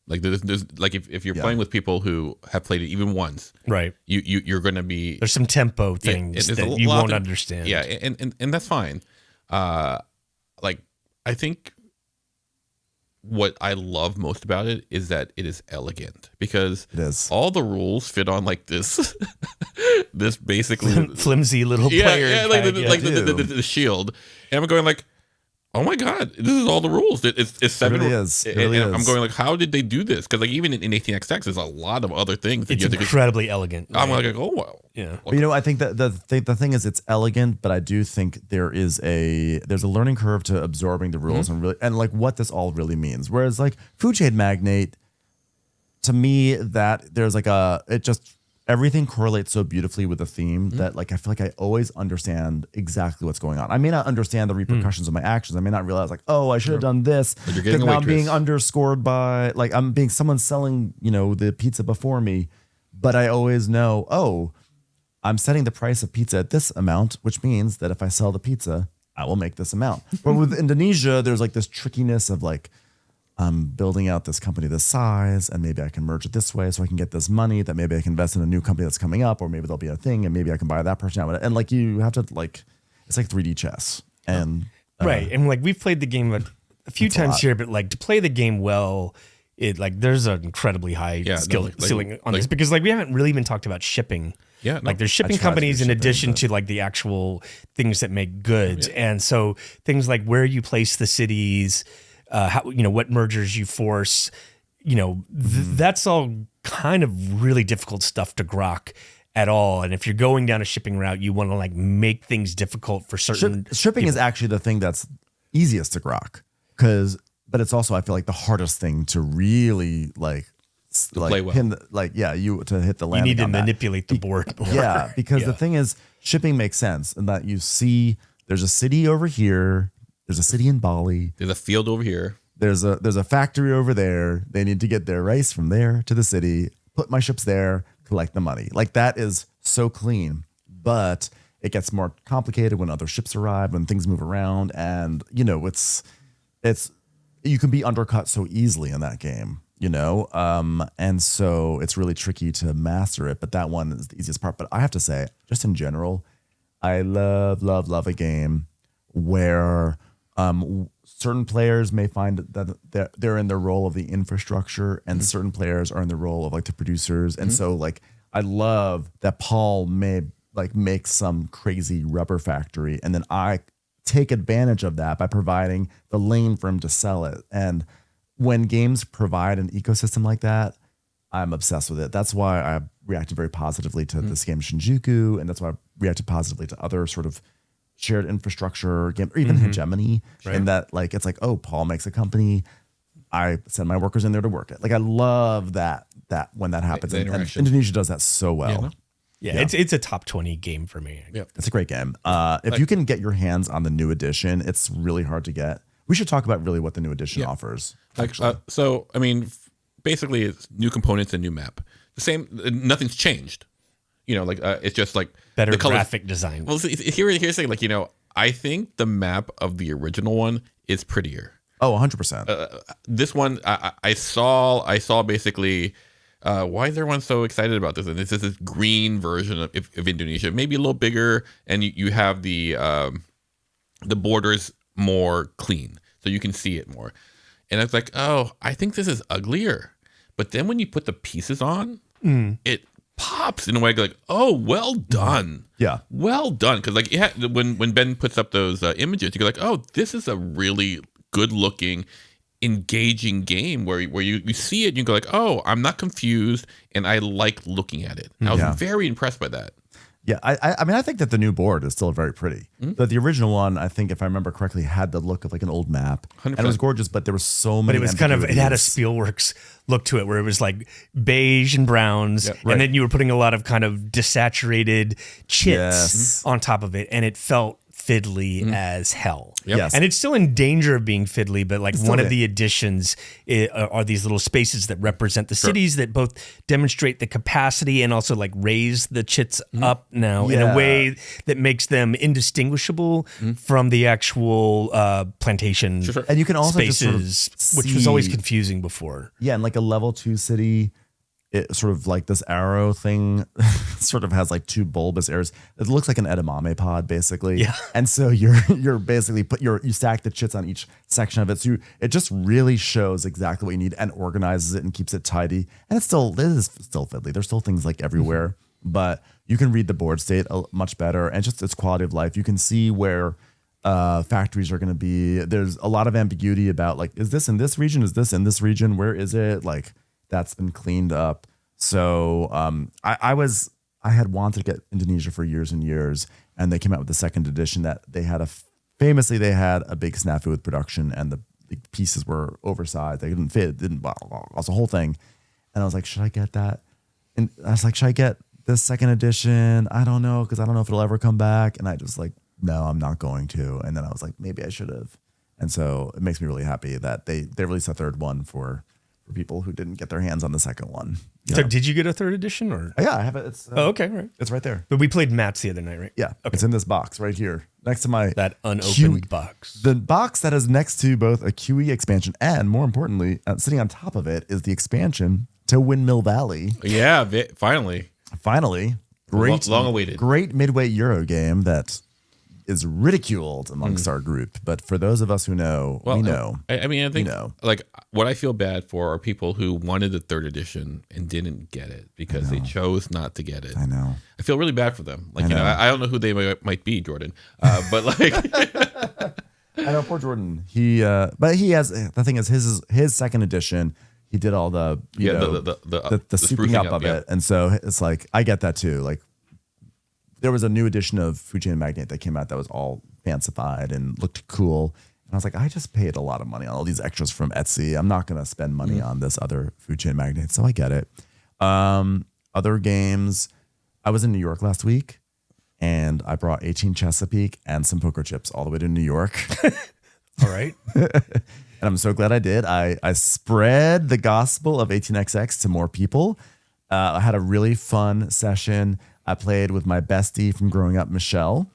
Like there's like if you're playing with people who have played it even once, right? You're going to be, there's some tempo things that you won't understand. Yeah, and that's fine. Like I think what I love most about it is that it is elegant, because it is. All the rules fit on like this this basically flimsy little player like the shield, and I'm going like, oh my god, this is all the rules. It's 7. It really is. It really is. I'm going like, how did they do this? Because like even in 18XX, there's a lot of other things. It's incredibly elegant. I'm like, oh wow. Yeah. But, I think that the thing is it's elegant, but I do think there's a learning curve to absorbing the rules and like what this all really means. Whereas like Food Chain Magnate, to me, that there's like everything correlates so beautifully with the theme that like I feel like I always understand exactly what's going on. I may not understand the repercussions of my actions. I may not realize like, oh, I should have done this. Because now I'm being underscored by like someone selling, the pizza before me. But I always know, oh, I'm setting the price of pizza at this amount, which means that if I sell the pizza, I will make this amount. But with Indonesia, there's like this trickiness of like, I'm building out this company this size, and maybe I can merge it this way so I can get this money that maybe I can invest in a new company that's coming up, or maybe there'll be a thing and maybe I can buy that person out. And like you have to like, it's like 3D chess. And right. And like we've played the game a few times here, but like to play the game well, it like there's an incredibly high skill ceiling on this, because like we haven't really even talked about shipping. Yeah, like there's shipping companies in addition to like the actual things that make goods. And so things like where you place the cities, how, what mergers you force, that's all kind of really difficult stuff to grok at all. And if you're going down a shipping route, you want to like make things difficult for certain shipping is actually the thing that's easiest to grok, but it's also, I feel like, the hardest thing to really like play well. To hit the landing. You need to manipulate the board more. Yeah, because the thing is, shipping makes sense in that you see there's a city over here, there's a city in Bali, there's a field over here, there's a factory over there. They need to get their rice from there to the city, put my ships there, collect the money. Like that is so clean, but it gets more complicated when other ships arrive, when things move around, and it's you can be undercut so easily in that game. And so it's really tricky to master it, but that one is the easiest part. But I have to say, just in general, I love a game where certain players may find that they're in the role of the infrastructure, and certain players are in the role of like the producers. And so like I love that Paul may like make some crazy rubber factory, and then I take advantage of that by providing the lane for him to sell it. And when games provide an ecosystem like that, I'm obsessed with it. That's why I reacted very positively to this game Shinjuku, and that's why I reacted positively to other sort of shared infrastructure game, or even Hegemony. Right. And that like it's like, oh, Paul makes a company, I send my workers in there to work it. Like I love that when that happens, and Indonesia does that so well. Yeah, it's a top 20 game for me. Yeah, it's a great game. If you can get your hands on the new edition, it's really hard to get. We should talk about really what the new edition offers. So, I mean, basically, it's new components and new map. The same, nothing's changed. It's just like better graphic design. Well, here's the thing. Like, I think the map of the original one is prettier. Oh, 100%. This one, I saw basically. Why is everyone so excited about this? And this is this green version of Indonesia, maybe a little bigger, and you have the borders more clean, so you can see it more. And it's like, oh, I think this is uglier. But then when you put the pieces on, it pops in a way like, oh, well done. Yeah, well done. Because like when Ben puts up those images, you go like, oh, this is a really good looking, engaging game where you see it and you go like, oh, I'm not confused, and I like looking at it. I was very impressed by that. Yeah, I mean, I think that the new board is still very pretty. But the original one, I think, if I remember correctly, had the look of like an old map. 100%. And it was gorgeous, but there were so many. But it was it had a Spielworks look to it, where it was like beige and browns, and then you were putting a lot of kind of desaturated chits on top of it, and it felt fiddly as hell. Yep. Yes. And it's still in danger of being fiddly, but like one of the additions are these little spaces that represent the cities that both demonstrate the capacity and also like raise the chits up now in a way that makes them indistinguishable from the actual plantation And you can also spaces, just sort of which was always see- confusing before. Yeah, and like a level 2 city, it sort of like this arrow thing sort of has like two bulbous arrows. It looks like an edamame pod basically. Yeah. And so you're basically you stack the chits on each section of it. So it just really shows exactly what you need and organizes it and keeps it tidy. And it is still fiddly. There's still things like everywhere, but you can read the board state much better and just its quality of life. You can see where factories are going to be. There's a lot of ambiguity about like, is this in this region? Is this in this region? Where is it? Like, that's been cleaned up. So I had wanted to get Indonesia for years and years, and they came out with the second edition that they had famously they had a big snafu with production, and the pieces were oversized. They didn't fit. It didn't. It's a whole thing. And I was like, should I get that? And I was like, should I get this second edition? I don't know, because I don't know if it'll ever come back. And I just like, no, I'm not going to. And then I was like, maybe I should have. And so it makes me really happy that they released a third one for people who didn't get their hands on the second one. So did you get a third edition or? Yeah, I have it. It's okay, right. It's right there. But we played Mats the other night, right? Yeah, okay. It's in this box right here next to my that unopened box. The box that is next to both a QE expansion and, more importantly, sitting on top of it is the expansion to Windmill Valley. Yeah, finally, great, long awaited, great midway Euro game that is ridiculed amongst our group, but for those of us who know, we know. I mean, I think know. like what I feel bad for are people who wanted the third edition and didn't get it because they chose not to get it. I know. I feel really bad for them. Like, I don't know who they might be, Jordan, but like, I know poor Jordan. But he has, the thing is his second edition. He did all the the souping up of it, and so it's like I get that too. Like, there was a new edition of Food Chain Magnate that came out that was all fancified and looked cool. And I was like, I just paid a lot of money on all these extras from Etsy. I'm not going to spend money on this other Food Chain Magnate. So I get it. Other games. I was in New York last week and I brought 18 Chesapeake and some poker chips all the way to New York. All right. And I'm so glad I did. I spread the gospel of 18XX to more people. I had a really fun session. I played with my bestie from growing up, Michelle,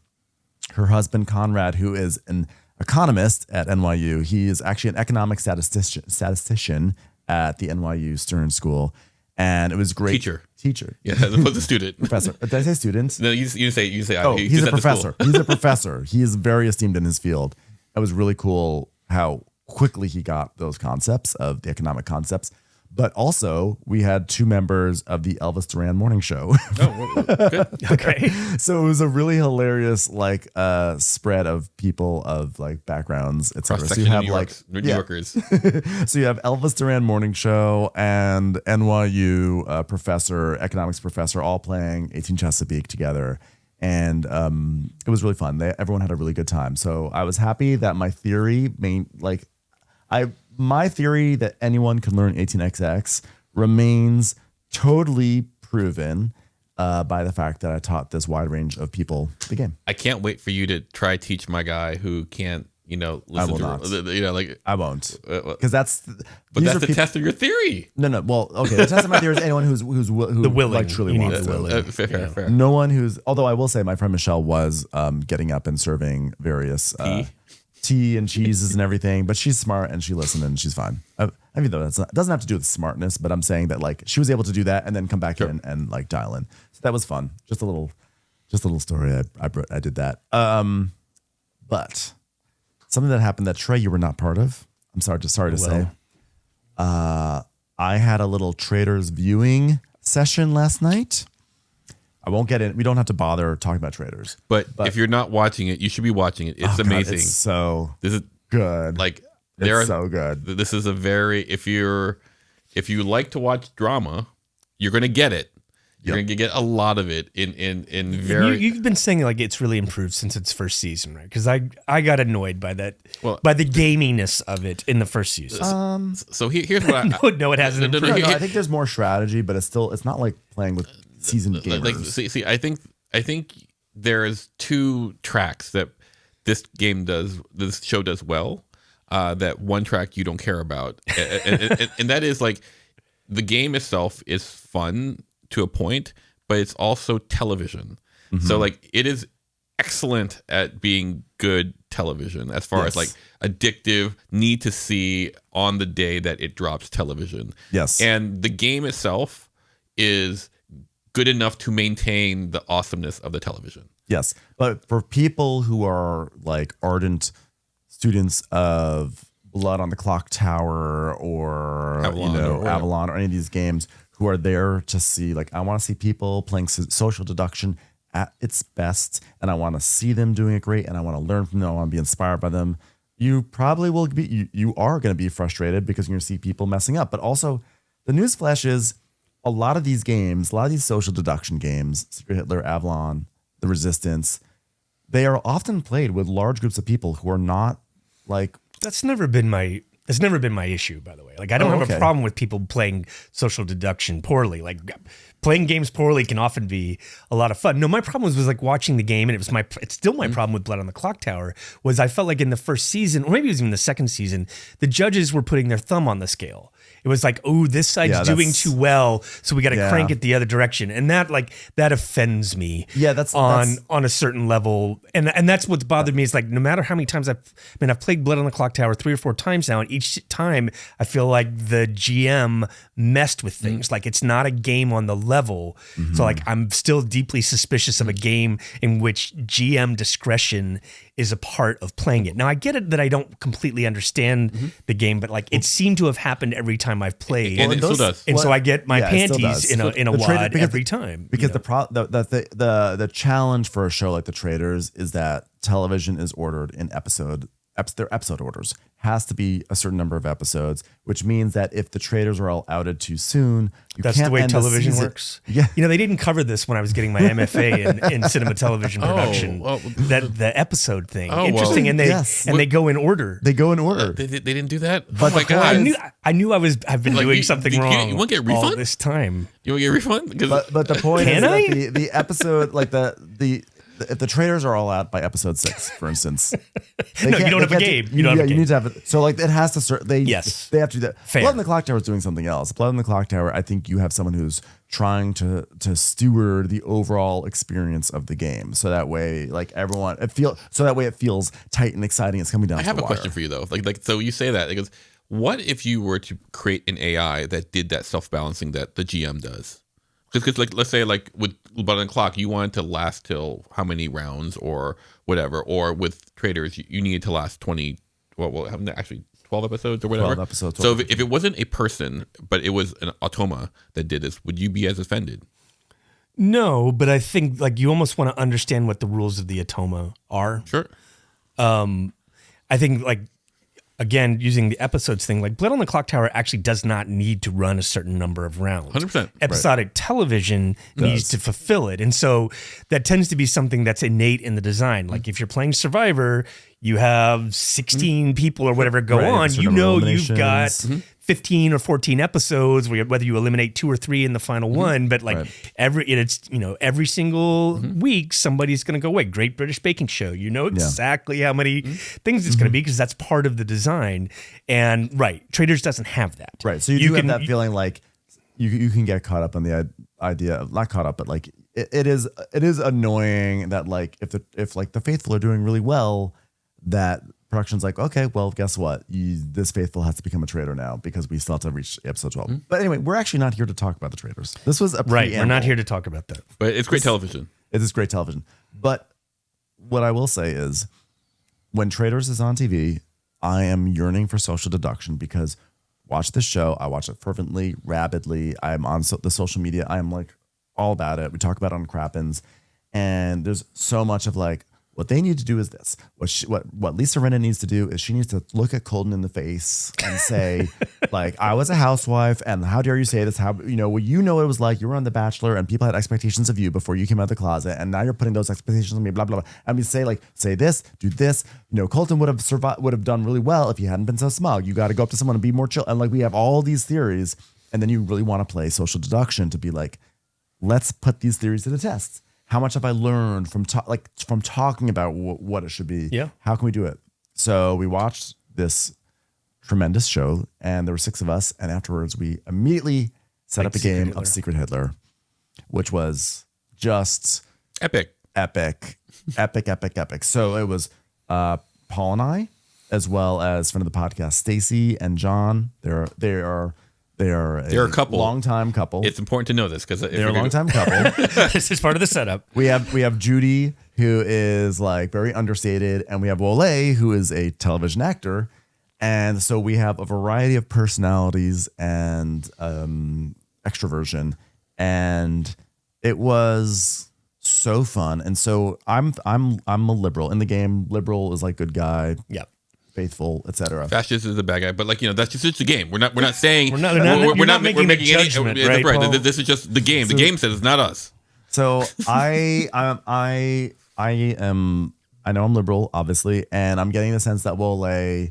her husband, Conrad, who is an economist at NYU. He is actually an economic statistician at the NYU Stern School. And it was great. Teacher. Yeah, as opposed to student. Professor. Did I say student? No, you say. Oh, he's a professor. He's a professor. He is very esteemed in his field. It was really cool how quickly he got those concepts of the economic concepts. But also, we had two members of the Elvis Duran morning show. Oh, good. Okay. So it was a really hilarious like spread of people of like backgrounds, etc. So you have New Yorkers. So you have Elvis Duran morning show and NYU economics professor, all playing 18 Chesapeake together. And it was really fun. Everyone had a really good time. So I was happy that my theory my theory that anyone can learn 18XX remains totally proven by the fact that I taught this wide range of people the game. I can't wait for you to try teach my guy who can't, listen I will not. I won't, because that's the test of your theory. No. Well, okay. The test of my theory is anyone who the willing, like truly wants to. Fair. No one who's. Although I will say, my friend Michelle was getting up and serving various tea and cheeses and everything, but she's smart and she listened and she's fine. I mean, though, it doesn't have to do with smartness, but I'm saying that like she was able to do that and then come back in and like dial in. So that was fun. Just a little story. I did that. But something that happened that Trey, you were not part of. I'm sorry to say. I had a little traders viewing session last night. I won't get in. We don't have to bother talking about traders. But if you're not watching it, you should be watching it. It's amazing. God, it's so this is good. Like it's so good. This is a very if you like to watch drama, you're going to get it. You're going to get a lot of it in very. You've been saying like it's really improved since its first season, right? Because I got annoyed by that, by the gaminess of it in the first season. So here's what no, it hasn't improved. No, I think there's more strategy, but it's not like playing with seasoned gamers. See, I think there's two tracks that this show does well, that one track you don't care about, and that is like the game itself is fun to a point, but it's also television. So like it is excellent at being good television as far as like addictive, need to see on the day that it drops television. Yes. And the game itself is good enough to maintain the awesomeness of the television. Yes. But for people who are like ardent students of Blood on the Clock Tower or Avalon or any of these games, who are there to see, like, I want to see people playing social deduction at its best, and I want to see them doing it great, and I want to learn from them, I want to be inspired by them. You probably will be, you are going to be frustrated because you're going to see people messing up. But also, the newsflash is a lot of these games, a lot of these social deduction games, Secret Hitler, Avalon, The Resistance, they are often played with large groups of people who are not like... That's never been my issue, by the way. Like, I don't have a problem with people playing social deduction poorly. Like, playing games poorly can often be a lot of fun. No, my problem was like watching the game, and it's still my problem with Blood on the Clock Tower, was I felt like in the first season, or maybe it was even the second season, the judges were putting their thumb on the scale. It was like, oh, this side's doing too well, so we got to crank it the other direction, and that offends me. Yeah, that's on a certain level, and that's what's bothered me is like no matter how many times I've played Blood on the Clock Tower 3 or 4 times now, and each time I feel like the GM messed with things. Like it's not a game on the level, so like I'm still deeply suspicious of a game in which GM discretion is a part of playing it. Now I get it that I don't completely understand the game, but like it seemed to have happened every time I've played, and it still does. And so I get my panties in a wad every time. Because the challenge for a show like The Traders is that television is ordered in their episode orders. Has to be a certain number of episodes, which means that if the traders are all outed too soon, that's the way television works. Yeah, they didn't cover this when I was getting my MFA in cinema television production. That the episode thing, interesting, and they go in order. They go in order. They didn't do that. But oh my god! I knew I've been doing something wrong. You won't get a refund all this time. You won't get a refund. But the point is that the episode, like if the traders are all out by episode 6, for instance, no, you don't have a game. You need to have it. So like it has to. They have to do that. Fair. Blood on the Clock Tower is doing something else. Blood on the Clock Tower, I think you have someone who's trying to steward the overall experience of the game, so that way, like it feels tight and exciting. It's coming down. I have a question for you though. Like so you say that because what if you were to create an AI that did that self-balancing that the GM does? Because like let's say like with Blood on the Clock, you wanted to last till how many rounds or whatever, or with Traders, you needed to last 20. Well, actually 12 episodes or whatever. 12 episodes. So if it wasn't a person, but it was an automa that did this, would you be as offended? No, but I think like you almost want to understand what the rules of the automa are. Sure. I think like. Again, using the episodes thing, like Blood on the Clock Tower actually does not need to run a certain number of rounds. 100%. Episodic television needs to fulfill it. And so that tends to be something that's innate in the design. Like if you're playing Survivor, you have 16 people or whatever go on. You know you've got 15 or 14 episodes, whether you eliminate 2 or 3 in the final one, but like every single week somebody's going to go away. Great British Baking Show, you know exactly how many things it's going to be because that's part of the design. And Traders doesn't have that. Right, so you have that feeling like you can get caught up on the idea of, not caught up, but like it is annoying that like if the faithful are doing really well, that production's like, okay, well, guess what? This faithful has to become a trader now because we still have to reach episode 12. But anyway, we're actually not here to talk about the traders. This was a preamble. We're not here to talk about that. But it's great television. It is great television. But what I will say is when Traders is on TV, I am yearning for social deduction because watch this show. I watch it fervently, rabidly. I'm on the social media. I am like all about it. We talk about it on Crappens. And there's so much of like, what they need to do is this. What Lisa Rinna needs to do is she needs to look at Colton in the face and say, like, I was a housewife, and how dare you say this? How what it was like. You were on The Bachelor, and people had expectations of you before you came out of the closet, and now you're putting those expectations on me. Blah blah blah. And we say this, do this. Colton would have done really well if he hadn't been so smug. You got to go up to someone and be more chill. And like we have all these theories, and then you really want to play social deduction to be like, let's put these theories to the test. How much have I learned from from talking about what it should be? Yeah. How can we do it? So we watched this tremendous show, and there were 6 of us, and afterwards we immediately set up a game of Secret Hitler, which was just epic. So it was Paul and I, as well as friend of the podcast Stacy and John. They are a couple, long-time couple. It's important to know this because they're a long-time couple. This is part of the setup. We have Judy, who is like very understated, and we have Wole, who is a television actor. And so we have a variety of personalities and extroversion, and it was so fun. And so I'm a liberal in the game. Liberal is like good guy, faithful, etc. Fascist is the bad guy, but that's just the game. We're not saying we're not making any judgment, right? Paul? This is just the game. The game says it's not us. So I know I'm liberal, obviously, and I'm getting the sense that Wole.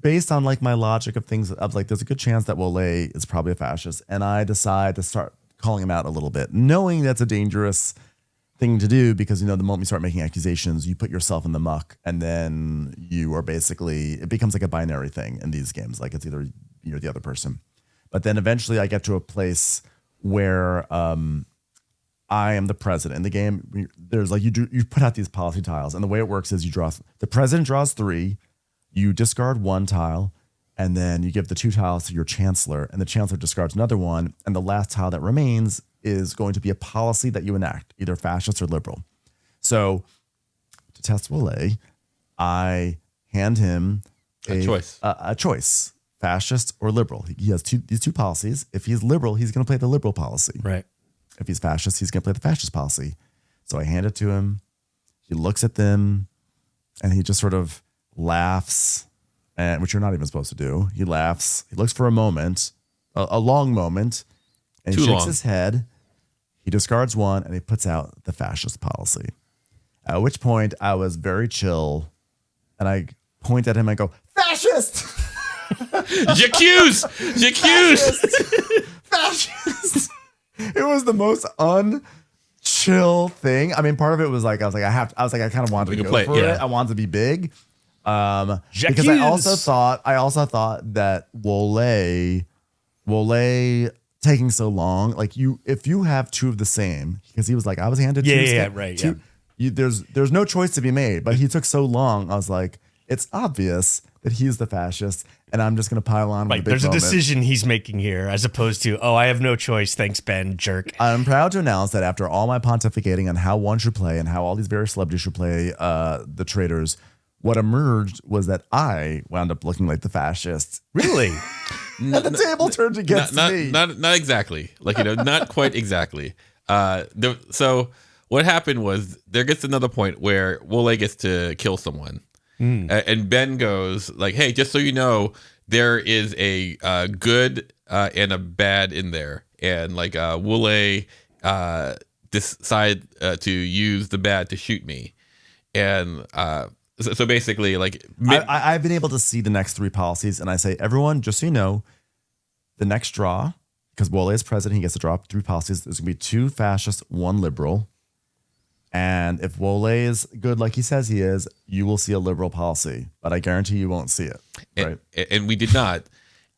Based on like my logic of things, I was like, there's a good chance that Wole is probably a fascist, and I decide to start calling him out a little bit, knowing that's a dangerous thing to do because the moment you start making accusations, you put yourself in the muck, and then you are basically, it becomes like a binary thing in these games, like it's either you're the other person. But then eventually I get to a place where I am the president in the game. There's like you put out these policy tiles, and the way it works is the president draws 3. You discard 1 tile, and then you give the 2 tiles to your chancellor, and the chancellor discards another one, and the last tile that remains is going to be a policy that you enact, either fascist or liberal. So to test Wole, I hand him a choice, fascist or liberal. He has these 2 policies. If he's liberal, he's going to play the liberal policy. Right. If he's fascist, he's going to play the fascist policy. So I hand it to him. He looks at them, and he just sort of laughs, and which you're not even supposed to do. He laughs. He looks for a moment, a long moment, and he shakes his head. He discards 1, and he puts out the fascist policy. At which point, I was very chill, and I point at him and go, "Fascist! J'accuse! Fascist!" It was the most chill thing. I mean, part of it was like I kind of wanted to go for it. I wanted to be big. Because I also thought that Wole taking so long, like if you have 2 of the same, because he was like, I was handed 2. There's no choice to be made, but he took so long. I was like, it's obvious that he's the fascist, and I'm just going to pile on. Right, there's a decision he's making here, as opposed to, I have no choice. Thanks, Ben, jerk. I'm proud to announce that after all my pontificating on how one should play and how all these various celebrities should play the traitors, what emerged was that I wound up looking like the fascist. Really? And the table turned against me. Not exactly. Not quite exactly. So what happened was there gets another point where Wole gets to kill someone. And Ben goes like, "Hey, just so you know, there is a good and a bad in there." And like Wole decide to use the bad to shoot me. And so basically, like I've been able to see the next 3 policies, and I say, everyone, just so you know, the next draw, because Wole is president, he gets to draw 3 policies. There's gonna be 2 fascist, 1 liberal, and if Wole is good like he says he is, you will see a liberal policy, but I guarantee you won't see it. Right? And we did not.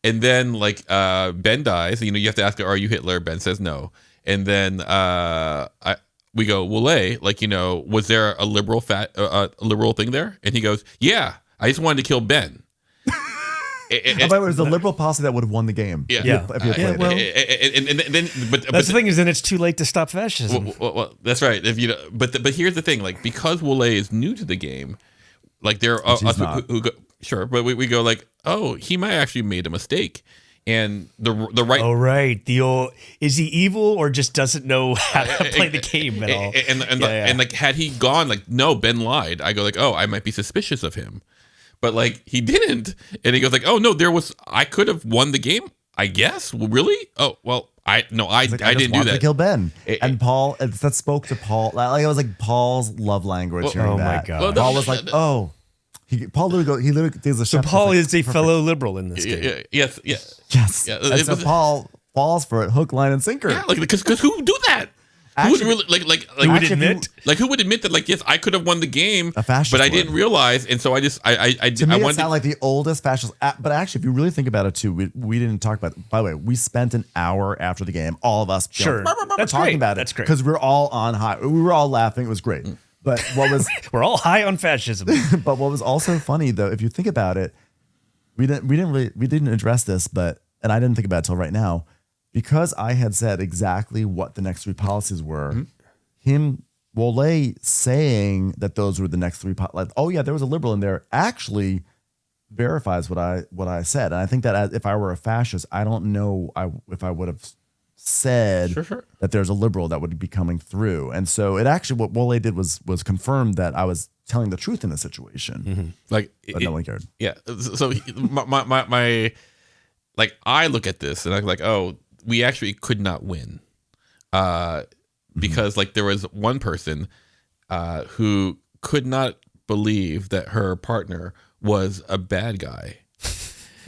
And then like Ben dies. You have to ask, "Are you Hitler?" Ben says no. And then we go, Wole, was there a liberal thing there? And he goes, "Yeah, I just wanted to kill Ben." It was the liberal policy that would have won the game. Yeah. If you played it. That's the thing, is then it's too late to stop fascism. Well, that's right. But here's the thing, like, because Wole is new to the game, like there are us who go, sure, but we go like, he might actually made a mistake. And the right. Oh, right. The old, is he evil or just doesn't know how to play the game at all? And like, had he gone like, "No, Ben lied," I go like, I might be suspicious of him. But like, he didn't. And he goes like, "No, I could have won the game, I guess." Well, really? Oh, well, I didn't do that. To kill Ben. And Paul, that spoke to Paul. Like, it was like Paul's love language. Oh my God. Well, Paul was like, Paul literally does a. So Paul is a fellow liberal in this game. Yes. Yeah, and so Paul falls for it, hook, line, and sinker. Yeah, like, because who do that? Who would really like who would admit? Who would admit that like, yes, I could have won the game, but I didn't realize, and so I just I to me, I it sounded like the oldest fascist. But actually, if you really think about it too, we didn't talk about it. By the way, we spent an hour after the game, all of us That's talking great. about it. That's great. Because we're all on high. We were all laughing. It was great. But what was we're all high on fascism. But what was also funny though, if you think about it, we didn't address this, and I didn't think about it till right now, because I had said exactly what the next 3 policies were. Wole saying that those were the next 3 like, oh yeah, there was a liberal in there, actually verifies what I said. And I think that if I were a fascist, I don't know if I would have said that there's a liberal that would be coming through. And so it actually, what Wole did was confirmed that I was telling the truth in the situation. Like, but no one cared. Yeah. So my like, I look at this and I'm like, oh, we actually could not win. Because like there was one person who could not believe that her partner was a bad guy.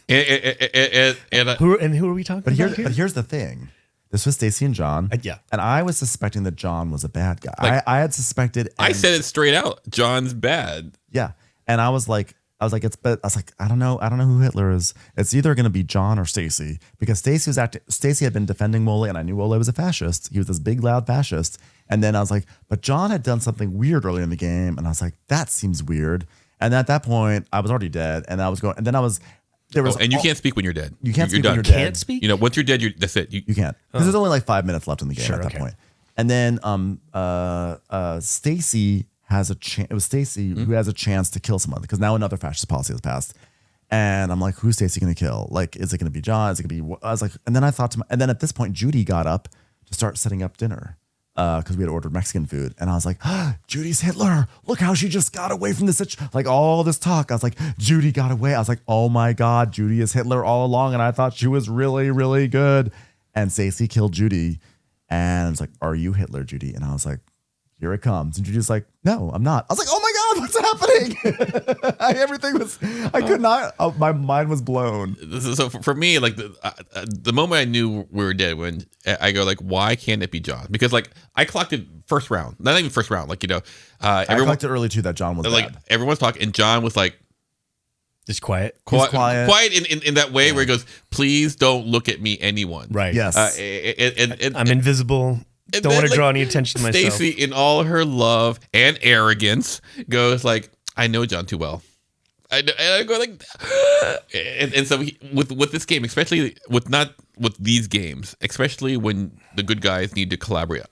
and who are we talking about here? But here's the thing. This was Stacy and John. Yeah. And I was suspecting that John was a bad guy. Like, I had suspected. I said it straight out. John's bad. Yeah. And I was like, I don't know who Hitler is. It's either going to be John or Stacy, because Stacy had been defending Wole, and I knew Wole was a fascist. He was this big, loud fascist. And then I was like, but John had done something weird earlier in the game. And I was like, that seems weird. And at that point, I was already dead. And I was going, and then I was, there was, and you can't speak when you're dead. You can't speak done. when you're dead. Can't speak? You know, once you're dead, that's it. You can't. Because there's only like 5 minutes left in the game at that point. And then Stacy has a chance. It was Stacy who has a chance to kill someone, because now another fascist policy has passed. And I'm like, who's Stacy going to kill? Like, is it going to be John? Is it going to be? I was like, and then I thought and then at this point, Judy got up to start setting up dinner, because we had ordered Mexican food. And I was like, Judy's Hitler. Look how she just got away from this. Like all this talk. I was like, Judy got away. I was like, oh my God, Judy is Hitler all along. And I thought she was really, really good. And Stacy killed Judy. And I was like, are you Hitler, Judy? And I was like, here it comes. And Judy's like, no, I'm not. I was like, oh my God, what's happening? I could not, my mind was blown. So for me, like the moment I knew we were dead, when I go like, why can't it be John? Because like I clocked it first round, not even first round. Like, you know, I clocked it early too that John was like, bad. Everyone's talking and John was like, just quiet in that way where he goes, please don't look at me, anyone. Right. Yes. And I'm invisible. Don't want to draw any attention to myself. Stacy, in all her love and arrogance, goes like, I know John too well. And I go like, and so with this game, especially with these games, especially when the good guys need to collaborate,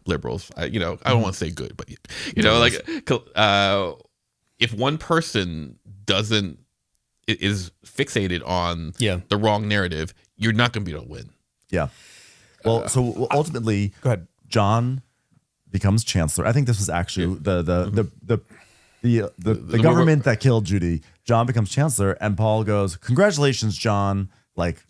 liberals. I don't want to say good, but like if one person is fixated on the wrong narrative, you're not going to be able to win. Yeah. Well, so ultimately, go ahead. John becomes chancellor. I think this was actually the government that killed Judy. John becomes chancellor, and Paul goes, "Congratulations, John!" Like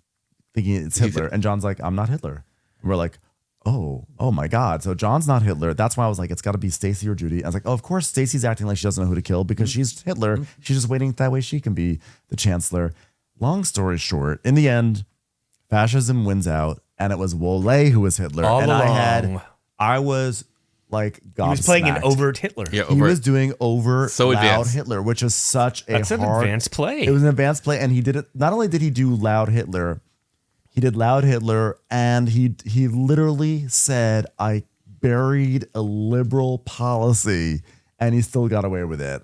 thinking it's Hitler, and John's like, "I'm not Hitler." And we're like, "Oh my God!" So John's not Hitler. That's why I was like, "It's got to be Stacy or Judy." I was like, "Oh, of course, Stacy's acting like she doesn't know who to kill because she's Hitler. She's just waiting that way she can be the chancellor." Long story short, in the end, fascism wins out. And it was Wole who was Hitler. All and along. I was like, gobsmacked. He was playing an overt Hitler. Yeah, he was doing loud advanced. Hitler, which is such That's an advanced play. It was an advanced play. And he did it. Not only did he do loud Hitler, he did loud Hitler. And he literally said, I buried a liberal policy. And he still got away with it.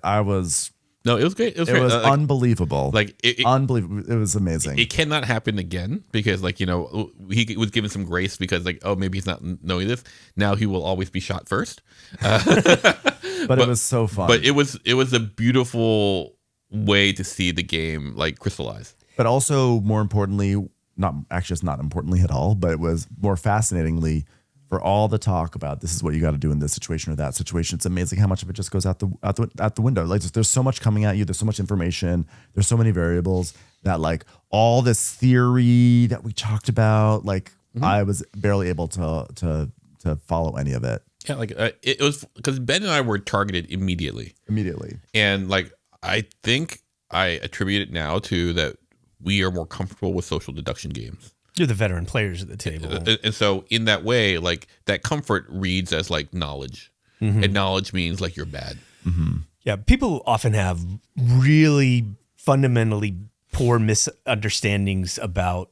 No, it was great. It was great. Unbelievable. Like unbelievable. It was amazing. It cannot happen again because, like, he was given some grace because, like, oh, maybe he's not knowing this. Now he will always be shot first. But it was so fun. But it was a beautiful way to see the game like crystallize. But also, more importantly, it's not importantly at all, but it was more fascinatingly, for all the talk about this is what you got to do in this situation or that situation, it's amazing how much of it just goes out the window. Like there's so much coming at you. There's so much information. There's so many variables that like all this theory that we talked about, like I was barely able to follow any of it. Yeah, like it was because Ben and I were targeted immediately. And like I think I attribute it now to that we are more comfortable with social deduction games. You're the veteran players at the table. And so in that way, like that comfort reads as like knowledge. And knowledge means like you're bad. Yeah, people often have really fundamentally poor misunderstandings about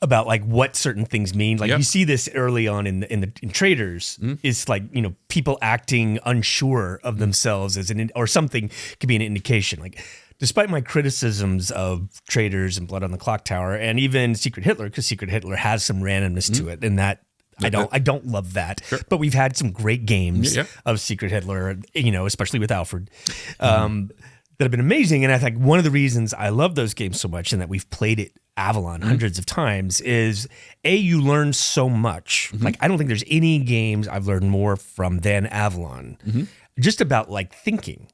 like what certain things mean. Like you see this early on in traders. It's like, you know, people acting unsure of themselves or something could be an indication. Like, despite my criticisms of traders and Blood on the Clock Tower and even Secret Hitler, because Secret Hitler has some randomness to it, and that I don't love that. Sure. But we've had some great games of Secret Hitler, you know, especially with Alfred. That have been amazing. And I think one of the reasons I love those games so much and that we've played it Avalon hundreds of times is you learn so much. Like, I don't think there's any games I've learned more from than Avalon. Just about like thinking.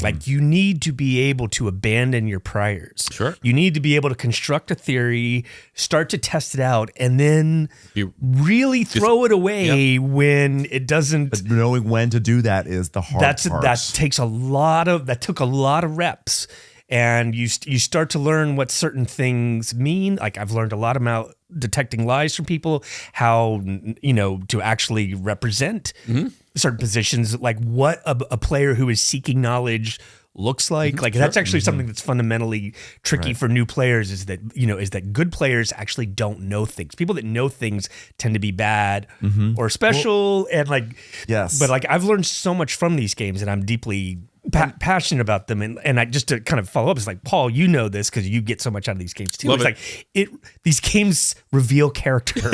Like, you need to be able to abandon your priors. Sure. You need to be able to construct a theory, start to test it out, and then really throw it away when it doesn't. But knowing when to do that is the hard part. That took a lot of reps. And you start to learn what certain things mean. Like, I've learned a lot about detecting lies from people, how, you know, to actually represent certain positions, like what a player who is seeking knowledge looks like. Like, that's actually something that's fundamentally tricky for new players, is that good players actually don't know things. People that know things tend to be bad or special. And like, but like, I've learned so much from these games, and I'm deeply passionate about them. And I just to kind of follow up, it's like, Paul, you know this because you get so much out of these games too. Like these games reveal character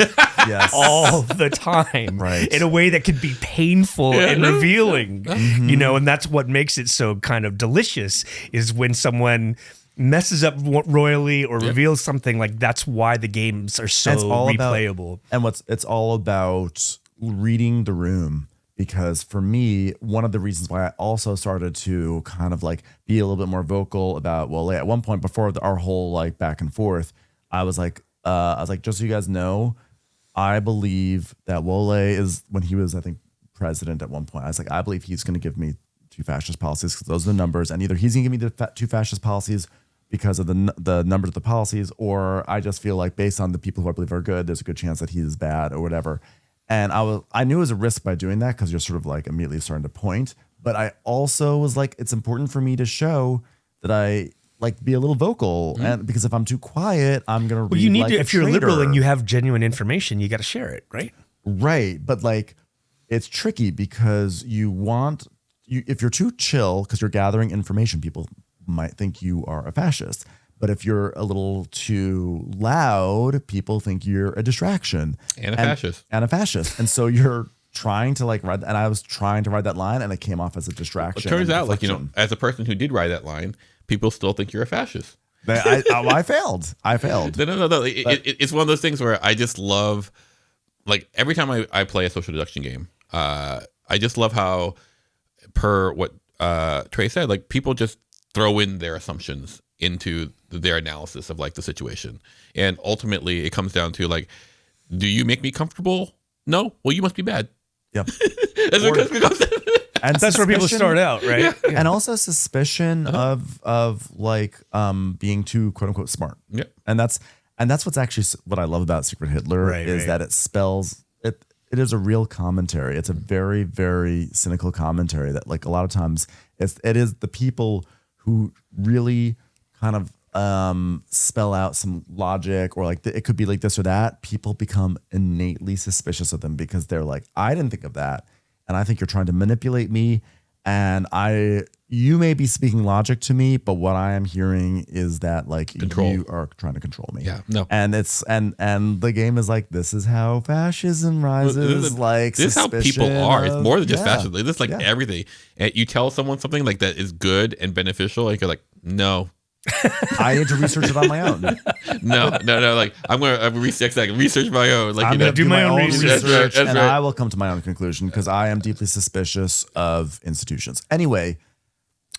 all the time in a way that can be painful and revealing, you know, and that's what makes it so kind of delicious, is when someone messes up royally or reveals something. Like, that's why the games are so replayable. It's all about reading the room. Because for me, one of the reasons why I also started to kind of like be a little bit more vocal about, well, at one point before our whole like back and forth, I was like, just so you guys know, I believe that Wole is, when he was, I think, president at one point, I was like, I believe he's going to give me 2 fascist policies because those are the numbers. And either he's going to give me the 2 fascist policies because of the numbers of the policies, or I just feel like based on the people who I believe are good, there's a good chance that he is bad or whatever. And I knew it was a risk by doing that because you're sort of like immediately starting to point. But I also was like, it's important for me to show that I like be a little vocal, and because if I'm too quiet, I'm gonna read. You need like to, a if you're traitor. liberal and you have genuine information, you got to share it, right? Right, but like it's tricky because if you're too chill because you're gathering information, people might think you are a fascist. But if you're a little too loud, people think you're a distraction and a fascist. And so you're trying to like ride, and I was trying to ride that line, and it came off as a distraction. It turns out, like, you know, as a person who did ride that line, people still think you're a fascist. I failed. No. It's one of those things where I just love, like, every time I play a social deduction game, I just love how, per what Trey said, like, people just throw in their assumptions into their analysis of like the situation, and ultimately it comes down to like, do you make me comfortable? No. Well, you must be bad. Yep. And that's where people start out, right? Yeah. And also suspicion of like being too quote unquote smart. Yeah. And that's what's actually what I love about Secret Hitler is that it spells it. It is a real commentary. It's a very, very cynical commentary that like a lot of times it is the people who really kind of spell out some logic, or like it could be like this or that. People become innately suspicious of them because they're like, I didn't think of that, and I think you're trying to manipulate me, and you may be speaking logic to me, but what I am hearing is that like you are trying to control me. Yeah, no. And it's and the game is like, this is how fascism rises. Like this is how people are. It's more than just fascism. This is like everything. And you tell someone something like that is good and beneficial, like you're like, no. I need to research it on my own. No. Like I'm gonna research my own. Like I'm gonna do my own research, that's right. I will come to my own conclusion because I am deeply suspicious of institutions. Anyway,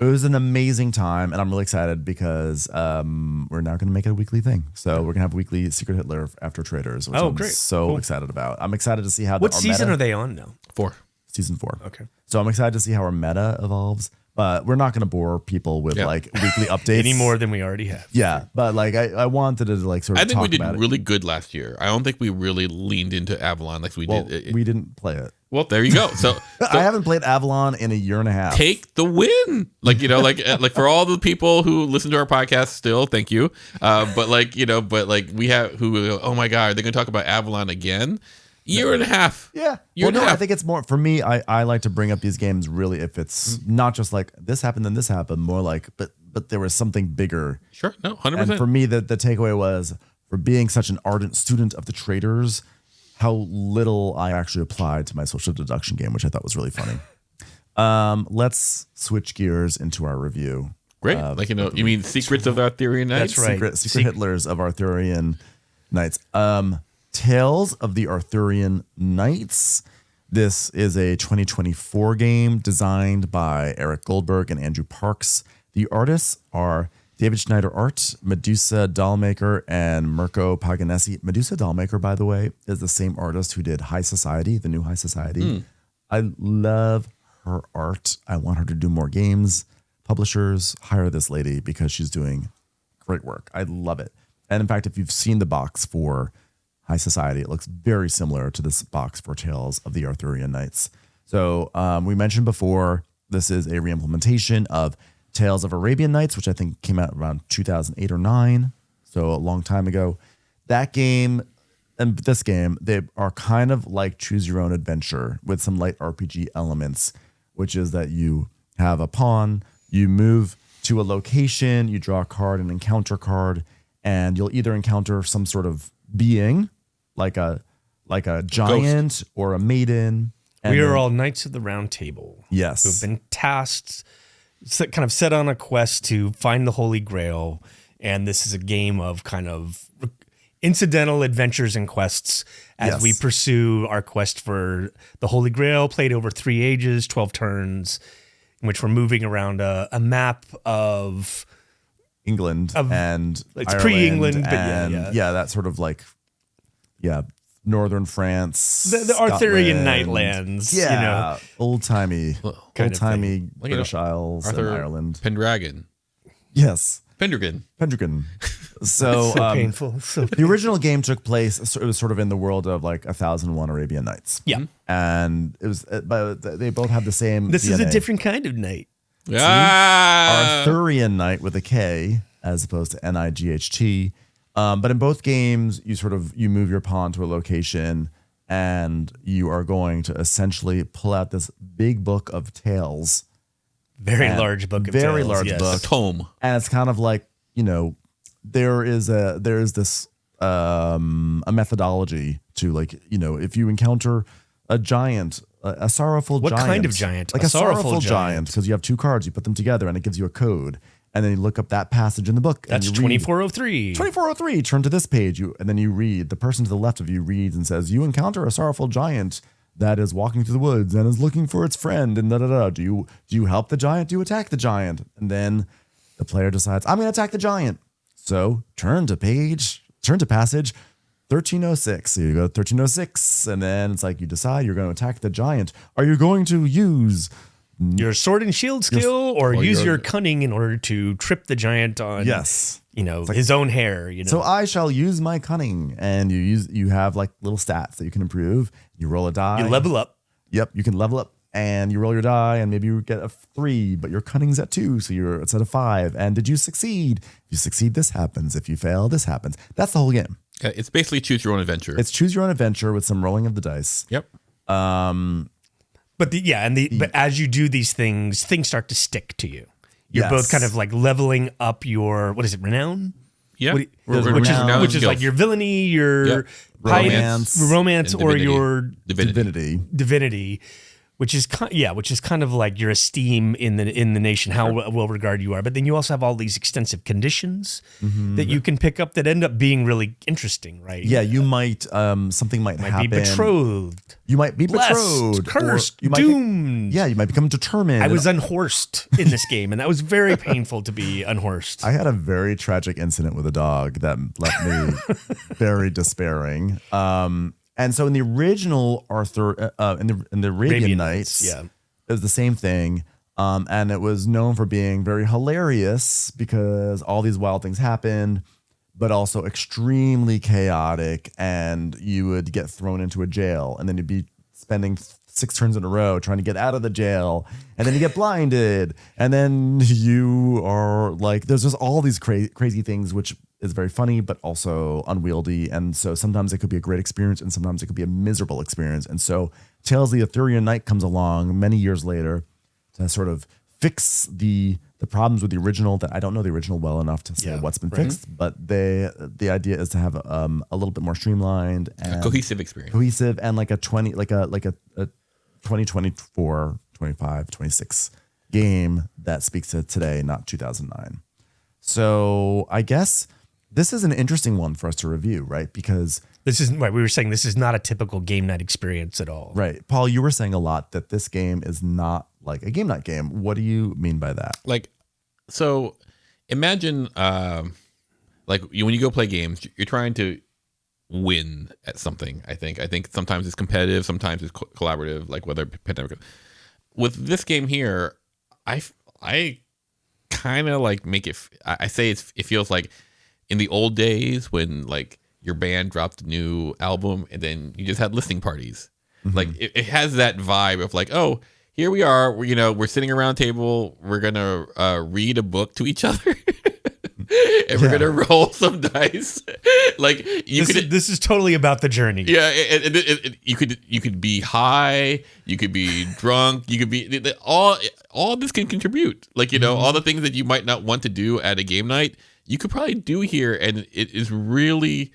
it was an amazing time, and I'm really excited because we're now going to make it a weekly thing. So we're going to have weekly Secret Hitler after Traders, which I'm so excited about. I'm excited to see how. What season are they on now? 4. Season 4. Okay. So I'm excited to see how our meta evolves. But we're not going to bore people with like weekly updates any more than we already have. Yeah, but like I wanted to like sort of. I think talk we did about really good last year. I don't think we really leaned into Avalon like we did. We didn't play it. Well, there you go. So I haven't played Avalon in a year and a half. Take the win, like like for all the people who listen to our podcast still, thank you. But like we have who. Oh my God, are they going to talk about Avalon again? Year and a half. Yeah. I think it's more for me. I like to bring up these games really if it's not just like this happened then this happened, more like but there was something bigger. Sure. No, 100%. And for me, the takeaway was, for being such an ardent student of the traders, how little I actually applied to my social deduction game, which I thought was really funny. Let's switch gears into our review. Great. You mean Secrets of the Arthurian Knights? That's right. Secret Hitlers of Arthurian Knights. Tales of the Arthurian Knights. This is a 2024 game designed by Eric Goldberg and Andrew Parks. The artists are David Schneider Art, Medusa Dollmaker, and Mirko Paganesi. Medusa Dollmaker, by the way, is the same artist who did High Society, the new High Society. I love her art. I want her to do more games. Publishers, hire this lady because she's doing great work. I love it. And in fact, if you've seen the box for High Society, it looks very similar to this box for Tales of the Arthurian Knights. So we mentioned before, this is a reimplementation of Tales of Arabian Nights, which I think came out around 2008 or 9, so a long time ago. That game and this game, they are kind of like Choose Your Own Adventure with some light RPG elements, which is that you have a pawn, you move to a location, you draw a card, an encounter card, and you'll either encounter some sort of being, like a giant Ghost. or a maiden. We are all Knights of the Round Table. Yes. Who have been tasked, kind of set on a quest to find the Holy Grail. And this is a game of kind of incidental adventures and quests as we pursue our quest for the Holy Grail, played over 3 ages, 12 turns, in which we're moving around a map of England and it's Ireland pre-England, but that sort of like northern France, the Arthurian Night lands, old timey British Isles and Ireland. Pendragon. Yes, Pendragon. So, so painful. So the original game took place. It was sort of in the world of like 1001 Arabian Nights. Yeah, and it was, but they both have the same. This DNA. is a different kind of knight. Arthurian Knight with a K as opposed to Night. But in both games, you move your pawn to a location, and you are going to essentially pull out this big book of tales. Very large book of tales. Very large book. A tome. And it's kind of like, there is this a methodology to, like, if you encounter a giant, a sorrowful giant. What kind of giant? Like a sorrowful giant, because you have 2 cards, you put them together and it gives you a code. And then you look up that passage in the book. That's 2403. 2403. Turn to this page. And then you read. The person to the left of you reads and says, you encounter a sorrowful giant that is walking through the woods and is looking for its friend. And da-da-da. Do you help the giant? Do you attack the giant? And then the player decides, I'm going to attack the giant. So turn to passage 1306. So you go to 1306. And then it's like you decide you're going to attack the giant. Are you going to use your sword and shield skill, or use your cunning in order to trip the giant on his own hair? So I shall use my cunning, and you have like little stats that you can improve. You roll a die. You level up. Yep, you can level up, and you roll your die, and maybe you get a 3, but your cunning's at 2, so it's at a 5. And did you succeed? If you succeed, this happens. If you fail, this happens. That's the whole game. It's basically choose your own adventure. It's choose your own adventure with some rolling of the dice. Yep. But but as you do these things start to stick to you. You're both kind of like leveling up your, what is it, renown? Yeah. Which is like your villainy, your romance, or your divinity. Which is kind of like your esteem in the nation, how well regarded you are. But then you also have all these extensive conditions that you can pick up that end up being really interesting, right? Yeah, you might something might happen. Be betrothed. You might be blessed, cursed, doomed. You might become determined. I was unhorsed in this game, and that was very painful to be unhorsed. I had a very tragic incident with a dog that left me very despairing. And so in the original in the Arabian Nights, it was the same thing. And it was known for being very hilarious because all these wild things happened, but also extremely chaotic. And you would get thrown into a jail, and then you'd be spending 6 turns in a row trying to get out of the jail, and then you get blinded, and then you are like, there's just all these crazy things, which is very funny, but also unwieldy. And so sometimes it could be a great experience, and sometimes it could be a miserable experience. And so Tales of the Arthurian Knight comes along many years later to sort of fix the problems with the original. That I don't know the original well enough to say what's been fixed, but the idea is to have a little bit more streamlined and a cohesive experience, and like a 2024, 25, 26 game that speaks to today, not 2009. So I guess this is an interesting one for us to review, right? Because this isn't right. We were saying this is not a typical game night experience at all. Right. Paul, you were saying a lot that this game is not like a game night game. What do you mean by that? Like, so imagine like when you go play games, you're trying to win at something. I think sometimes it's competitive, sometimes it's collaborative, like whether pandemic. With this game here, I kind of like make it. I say it feels like in the old days when like your band dropped a new album and then you just had listening parties. Mm-hmm. Like it has that vibe of like, oh, here we are. We're sitting around a table. We're gonna read a book to each other. And we're gonna roll some dice. Like this is totally about the journey. Yeah, you could be high, you could be drunk, you could be all this can contribute. Like all the things that you might not want to do at a game night, you could probably do here, and it's a really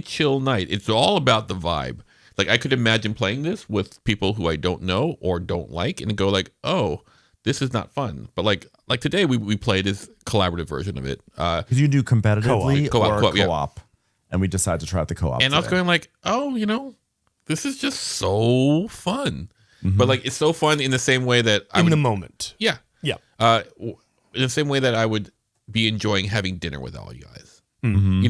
chill night. It's all about the vibe. Like I could imagine playing this with people who I don't know or don't like, and go like, oh, this is not fun. But like today we played this collaborative version of it. Because you do competitively co-op, yeah. And we decided to try out the co-op. And today. I was going like, oh, this is just so fun. Mm-hmm. But like it's so fun in the same way that in the moment. Yeah. Yeah. In the same way that I would be enjoying having dinner with all you guys. Mm-hmm.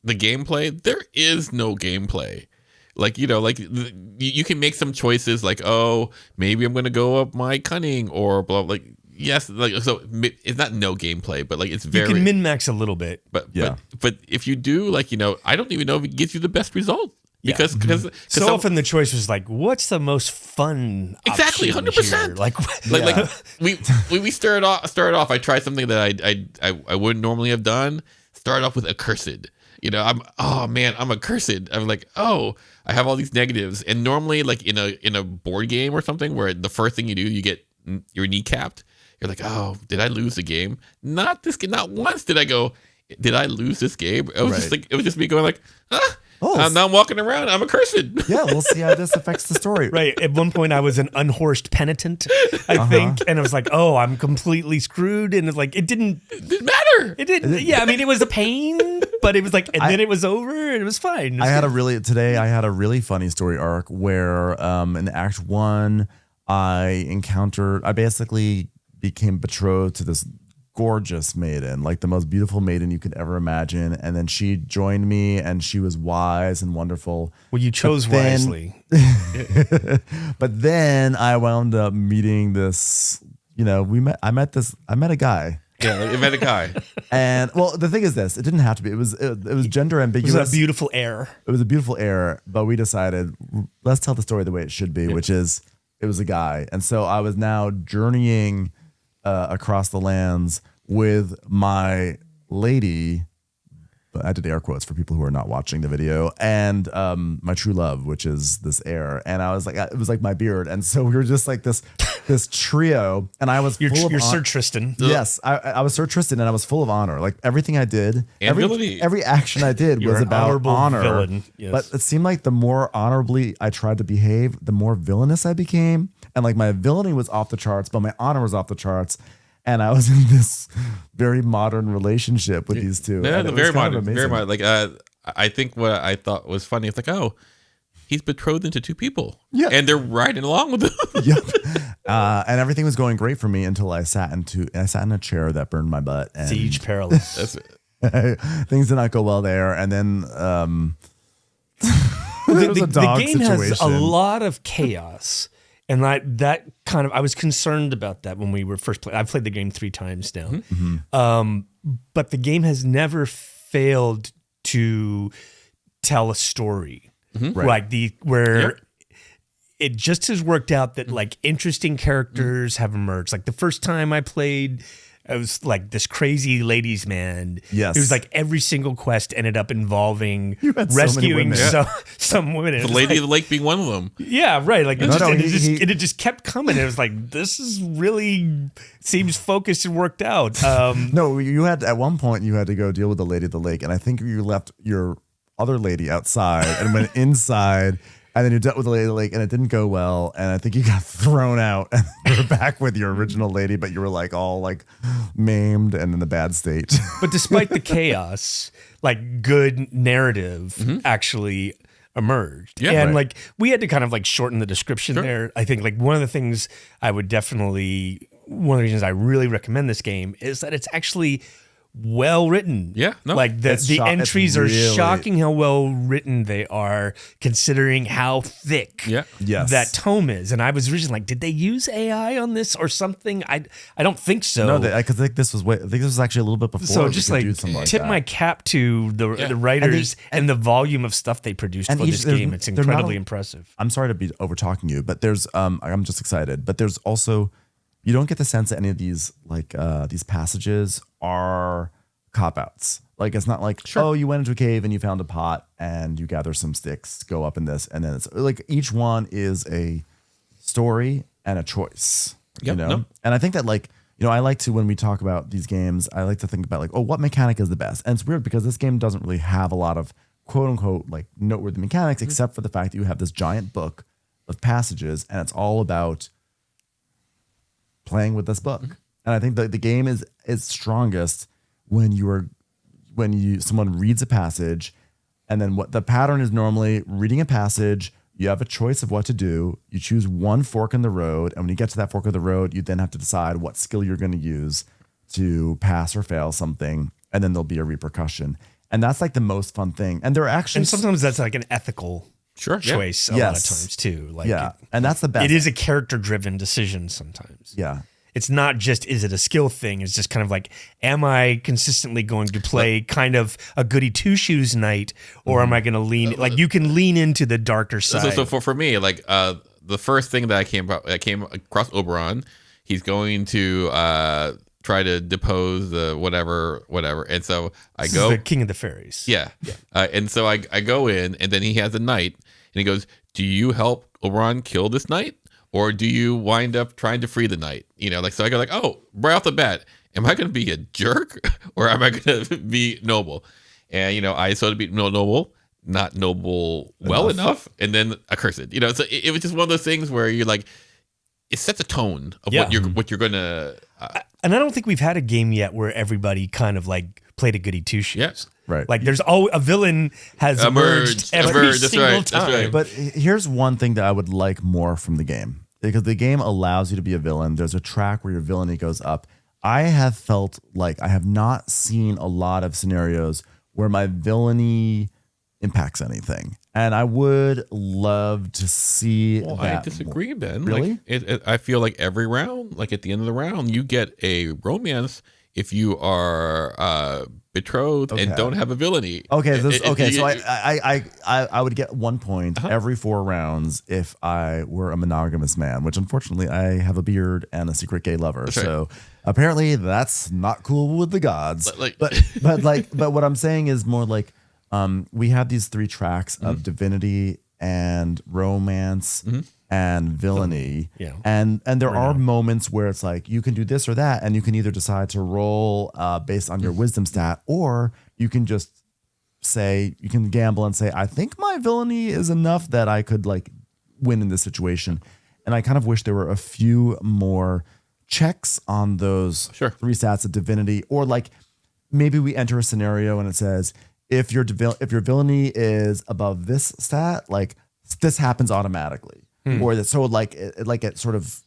The gameplay, there is no gameplay. Like, you can make some choices like, oh, maybe I'm going to go up my cunning or blah, like, yes. Like, so it's not no gameplay, but like, it's very, you can min-max a little bit, but if you do like, I don't even know if it gives you the best result because so often the choice was like, what's the most fun? Exactly. 100%. Like we started off. I tried something that I wouldn't normally have done. Started off with accursed. I'm accursed. I'm like, oh, I have all these negatives. And normally like in a board game or something where the first thing you do, you get your kneecapped. You're like, oh, did I lose the game? Not once did I go, did I lose this game? It was just like, it was just me going like, now I'm walking around. I'm accursed. Yeah, we'll see how this affects the story. Right. At one point, I was an unhorsed penitent, I think, and I was like, "Oh, I'm completely screwed." And it's like it didn't matter. It didn't. Yeah, I mean, it was a pain, but it was like, and then it was over, and it was fine. I had a really funny story arc where, in Act 1, I basically became betrothed to this gorgeous maiden, like the most beautiful maiden you could ever imagine, and then she joined me and she was wise and wonderful. Well, you chose wisely. But then I wound up meeting this, I met a guy. Yeah, you met a guy. And well, the thing is this, it didn't have to be. It was gender ambiguous. It was a beautiful air. It was a beautiful air, but we decided, let's tell the story the way it should be, which is it was a guy. And so I was now journeying across the lands with my lady, but I did air quotes for people who are not watching the video, and my true love, which is this air. And I was like, it was like my beard. And so we were just like this trio, and I was you're Sir Tristan. Yes, I was Sir Tristan, and I was full of honor. Like everything I did, every action I did was about honor. Villain. Yes. But it seemed like the more honorably I tried to behave, the more villainous I became. And like my villainy was off the charts, but my honor was off the charts. And I was in this very modern relationship with these two. Yeah, very modern. Like, I think what I thought was funny, it's like, oh, he's betrothed into two people. Yeah. And they're riding along with him. Yep. And everything was going great for me until I sat in a chair that burned my butt. And Siege perilous. Things did not go well there. And then the game has a lot of chaos. And that kind of, I was concerned about that when we were first playing. I've played the game 3 times now. But the game has never failed to tell a story. Like it just has worked out that like interesting characters have emerged. Like the first time I played, it was like this crazy ladies' man. Yes. It was like every single quest ended up involving so many rescuing women. some women. The Lady of the Lake being one of them. Yeah, right. Like it just kept coming. It was like, this is really seems focused and worked out. No, you had at one point you had to go deal with the Lady of the Lake, and I think you left your other lady outside and went inside. And then you dealt with the Lady of the Lake, and it didn't go well. And I think you got thrown out, and you were back with your original lady, but you were like all like maimed and in a bad state. But despite the chaos, like good narrative actually emerged. Yeah, and right. like we had to kind of like shorten the description there. I think like one of the things one of the reasons I really recommend this game is that it's actually well written. Yeah, no. Like the entries are shocking how well written they are, considering how thick that tome is. And I was originally like, did they use AI on this or something? I don't think so. No, I think this was actually a little bit before. So just like tip my cap to the writers and the volume of stuff they produced for this game. It's incredibly impressive. I'm sorry to be over talking you, but there's I'm just excited. But there's also, you don't get the sense that any of these like these passages are cop-outs. Like it's not like, oh, you went into a cave and you found a pot and you gather some sticks, go up in this, and then it's like each one is a story and a choice. Yep, you know? And I think that like, you know, I like to, when we talk about these games, I like to think about like, oh, what mechanic is the best? And it's weird because this game doesn't really have a lot of quote unquote like noteworthy mechanics, except for the fact that you have this giant book of passages and it's all about playing with this book. And I think that the game is strongest when someone reads a passage, and then what the pattern is normally reading a passage, you have a choice of what to do, you choose one fork in the road, and when you get to that fork of the road, you then have to decide what skill you're going to use to pass or fail something, and then there'll be a repercussion. And that's like the most fun thing. And there are actually, and sometimes that's like an ethical choice a lot of times too. Like and that's the best. It is a character-driven decision sometimes. Yeah. It's not just, is it a skill thing? It's just kind of like, am I consistently going to play kind of a goody two-shoes night, or am I going to lean, like you can lean into the darker side. So for me, like the first thing that I came across Oberon, he's going to try to depose the whatever. And so I go. The king of the fairies. Yeah. And so I go in, and then he has a knight, and he goes, do you help Oberon kill this knight? Or do you wind up trying to free the knight? You know, like, so I go like, oh, right off the bat, am I going to be a jerk or am I going to be noble? And, you know, I sort of be noble, not noble well enough, and then accursed. You know, so it was just one of those things where you're like, it sets a tone of what you're going to. And I don't think we've had a game yet where everybody kind of like played a goody two shoes. Yes. Right. Like there's always a villain has emerged every single time. That's right. But here's one thing that I would like more from the game, because the game allows you to be a villain. There's a track where your villainy goes up. I have felt like I have not seen a lot of scenarios where my villainy impacts anything. And I would love to see that. I disagree, Ben. Really? Like, I feel like every round, like at the end of the round, you get a romance if you are betrothed and don't have a villainy. Okay, so I would get 1 point every 4 rounds if I were a monogamous man, which unfortunately I have a beard and a secret gay lover. That's so apparently that's not cool with the gods. But what I'm saying is more like we have these 3 tracks of divinity and romance and villainy. Yeah. And there are moments where it's like you can do this or that, and you can either decide to roll based on your wisdom stat, or you can just say, you can gamble and say, I think my villainy is enough that I could like win in this situation. And I kind of wish there were a few more checks on those 3 stats of divinity, or like maybe we enter a scenario and it says, if your villainy is above this stat, like this happens automatically. Or that, so like it sort of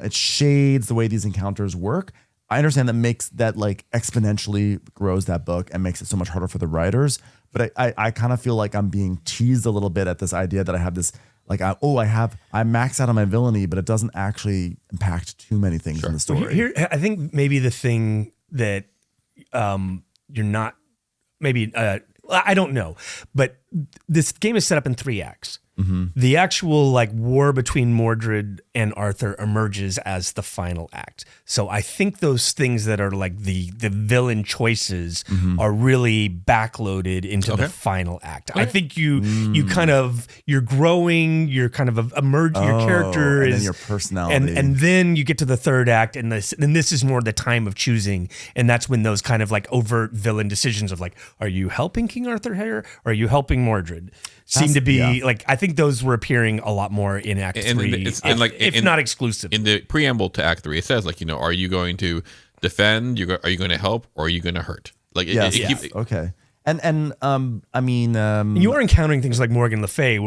it shades the way these encounters work. I understand that makes that like exponentially grows that book and makes it so much harder for the writers. But I kind of feel like I'm being teased a little bit at this idea that I have this like I max out on my villainy, but it doesn't actually impact too many things in the story. Here, I think maybe the thing that you're not maybe I don't know, but this game is set up in 3 acts. The actual like war between Mordred and Arthur emerges as the final act. So I think those things that are like the villain choices are really backloaded into the final act. I think you're growing, you're kind of emerging, your character and is then your personality, and then you get to the 3rd act, and this is more the time of choosing, and that's when those kind of like overt villain decisions of like, are you helping King Arthur here, or are you helping Mordred? Seem to be like, I think those were appearing a lot more in Act 3, if not exclusive. In the preamble to Act 3, it says like, are you going to defend? Are you going to help, or are you going to hurt? Like, okay. And I mean, you are encountering things like Morgan Le Fay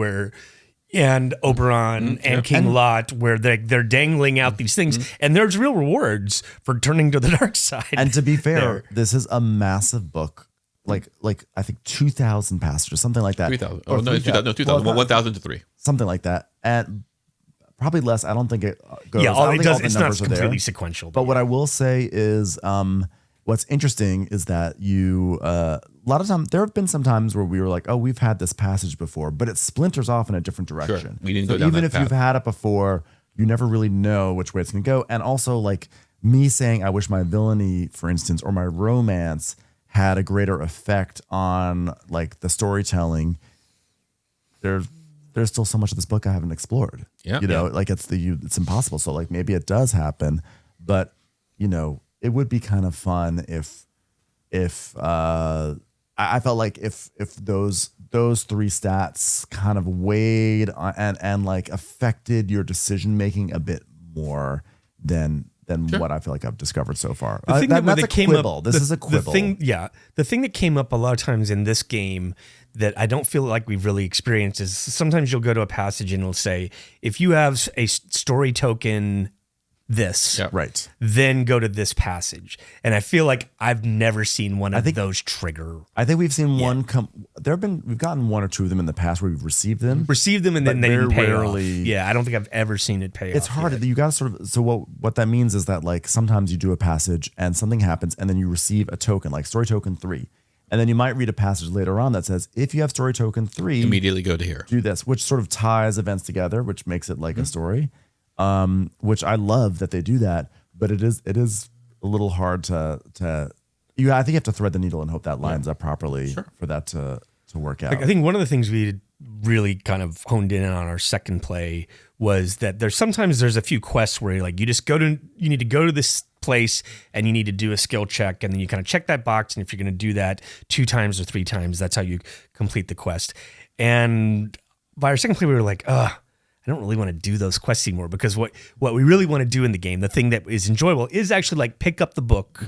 and Oberon and King Lot, where they're dangling out these things, and there's real rewards for turning to the dark side. And to be fair, this is a massive book. Like I think 2,000 passages, something like that. 3,000. Oh, no, it's 2,000. No, 2,000. 1,000 to 3. Something like that. And probably less. I don't think it goes. Yeah, it does. It's not completely sequential. But what I will say is, what's interesting is that a lot of times, there have been some times where we were like, oh, we've had this passage before, but it splinters off in a different direction. Sure. We didn't go down even that if path. you've had it before, you never really know which way it's going to go. And also, like me saying, I wish my villainy, for instance, or my romance had a greater effect on like the storytelling. There's still so much of this book I haven't explored. Yeah. Like it's impossible. So like maybe it does happen, but it would be kind of fun if I felt like if those 3 stats kind of weighed and like affected your decision making a bit more than what I feel like I've discovered so far. The thing that's that a came quibble. up, this is a quibble. The thing that came up a lot of times in this game that I don't feel like we've really experienced is sometimes you'll go to a passage and it'll say, if you have a story token this, right, then go to this passage. And I feel like I've never seen one of those trigger. I think we've seen one come. We've gotten 1 or 2 of them in the past where we've received them, and then they didn't pay off. Yeah, I don't think I've ever seen it pay off. It's hard. You got to sort of. So what that means is that like sometimes you do a passage and something happens, and then you receive a token, like story token 3, and then you might read a passage later on that says, if you have story token 3, immediately go to here. Do this, which sort of ties events together, which makes it like a story. Which I love that they do that, but it is a little hard to I think you have to thread the needle and hope that lines up properly for that to work out. Like, I think one of the things we really kind of honed in on our second play was that there's a few quests where like you need to go to this place and you need to do a skill check, and then you kind of check that box, and if you're going to do that 2 times or 3 times, that's how you complete the quest. And by our second play, we were like, I don't really want to do those quests anymore, because what we really want to do in the game, the thing that is enjoyable, is actually like pick up the book,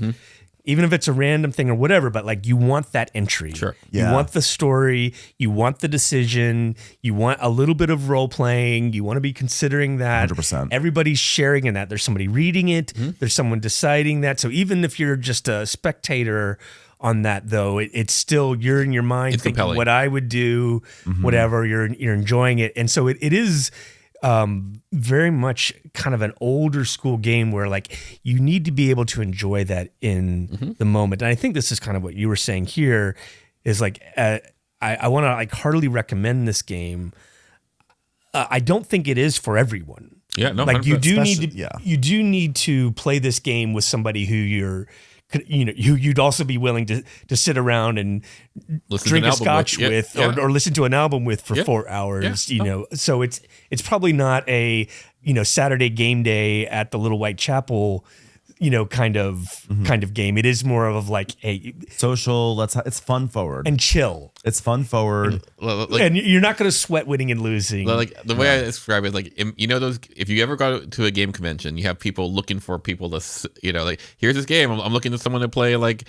even if it's a random thing or whatever, but like you want that entry. Sure. Yeah. You want the story, you want the decision, you want a little bit of role playing, you want to be considering that. 100%. Everybody's sharing in that. There's somebody reading it, there's someone deciding that. So even if you're just a spectator on that, though, it's still, you're in your mind thinking compelling. what I would do, whatever, you're enjoying it. And so it is very much kind of an older school game where like you need to be able to enjoy that in the moment. And I think this is kind of what you were saying here is like, I want to like heartily recommend this game. I don't think it is for everyone. Yeah, no, like you do you do need to play this game with somebody who you'd also be willing to sit around and drink a scotch with, or listen to an album with for 4 hours. So it's probably not a Saturday game day at the Little White Chapel kind of game. It is more of like a social. It's fun forward and chill. It's fun forward, and you're not going to sweat winning and losing. Like the way I describe it, like those. If you ever go to a game convention, you have people looking for people to like, here's this game. I'm looking to someone to play like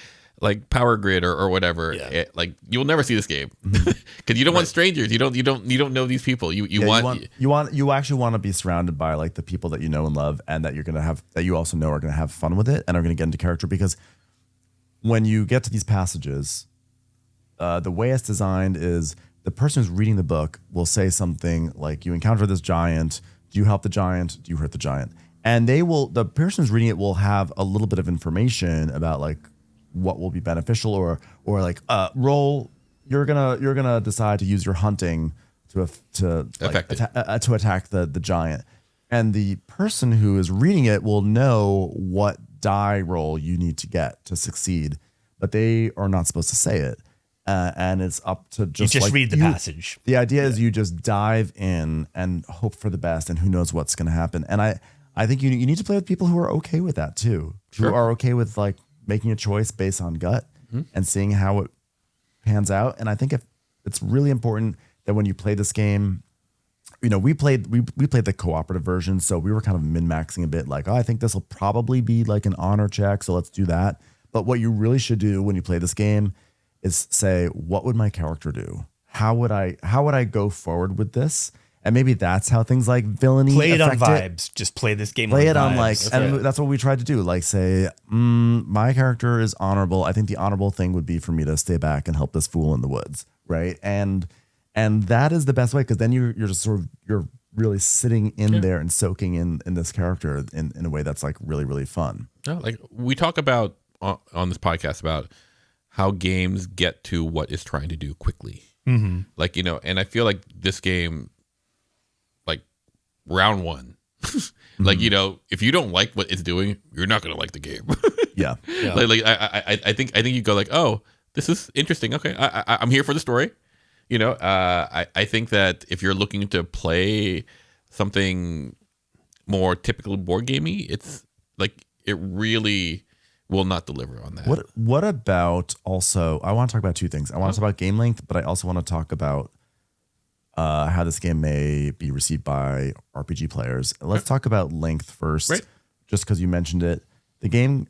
Power Grid or whatever. Yeah. Like you'll never see this game because you don't want strangers. You don't know these people. You actually want to be surrounded by like the people that you know and love, and that you're gonna have, that you also know are gonna have fun with it and are gonna get into character. Because when you get to these passages, the way it's designed is the person who's reading the book will say something like, you encounter this giant. Do you help the giant? Do you hurt the giant? And the person who's reading it will have a little bit of information about like what will be beneficial or like roll. You're gonna decide to use your hunting to attack the giant. And the person who is reading it will know what die roll you need to get to succeed, but they are not supposed to say it. And it's up to just read the passage. The idea is you just dive in and hope for the best, and who knows what's going to happen. And I think you need to play with people who are okay with that too, who are okay with like making a choice based on gut and seeing how it pans out. And I think it's really important that when you play this game, you know, we played the cooperative version, so we were kind of min-maxing a bit, like, oh, I think this will probably be like an honor check, so let's do that. But what you really should do when you play this game is say, what would my character do? How would I go forward with this? And maybe that's how things like villainy play it on affect vibes. Just play this game. Play on it vibes. on like, that's what we tried to do. Like say, my character is honorable. I think the honorable thing would be for me to stay back and help this fool in the woods, right? And that is the best way, because then you're just sort of you're really sitting in there and soaking in this character in a way that's like really, really fun. Yeah, like we talk about on this podcast about how games get to what it's trying to do quickly. Mm-hmm. Like, you know, and I feel like this game, like round one, like, you know, if you don't like what it's doing, you're not going to like the game. Yeah. Like I think you go like, oh, this is interesting. Okay. I'm here for the story. You know, I think that if you're looking to play something more typical board gamey, it's like it really will not deliver on that. What about also, I want to talk about two things. I want to talk about game length, but I also want to talk about how this game may be received by RPG players. Let's talk about length first, just because you mentioned it. The game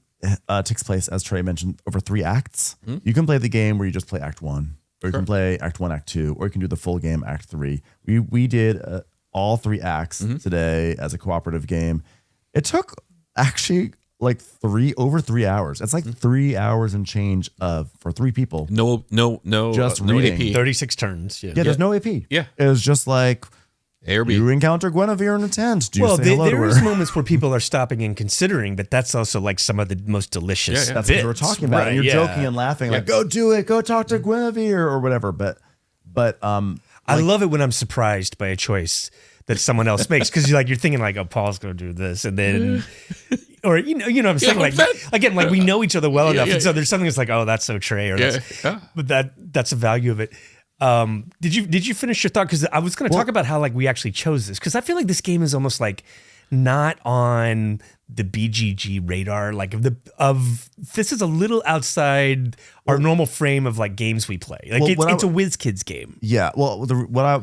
takes place, as Trey mentioned, over 3 acts. You can play the game where you just play Act 1. Or you can play Act 1, Act 2, or you can do the full game, Act 3. We did all 3 acts today as a cooperative game. It took actually like over 3 hours. It's like 3 hours and change for 3 people. No, just no reading. AP. 36 turns. Yeah, there's no AP. Yeah. It was just like, A or B. You encounter Guinevere in a tent. Do you say hello to her? There's moments where people are stopping and considering, but that's also like some of the most delicious. That's what we're talking about. Right, and you're joking and laughing, like, go do it, go talk to Guinevere or whatever. But I love it when I'm surprised by a choice that someone else makes, because you're thinking like, oh, Paul's gonna do this, and then, or you know what I'm saying, like again, like we know each other well enough, and so there's something that's like, oh, that's so Trey, or but that's the value of it. Did you finish your thought? Because I was going to talk about how like we actually chose this, because I feel like this game is almost like not on the BGG radar. Like this is a little outside our normal frame of like games we play. Like it's a WizKids game. Yeah. Well,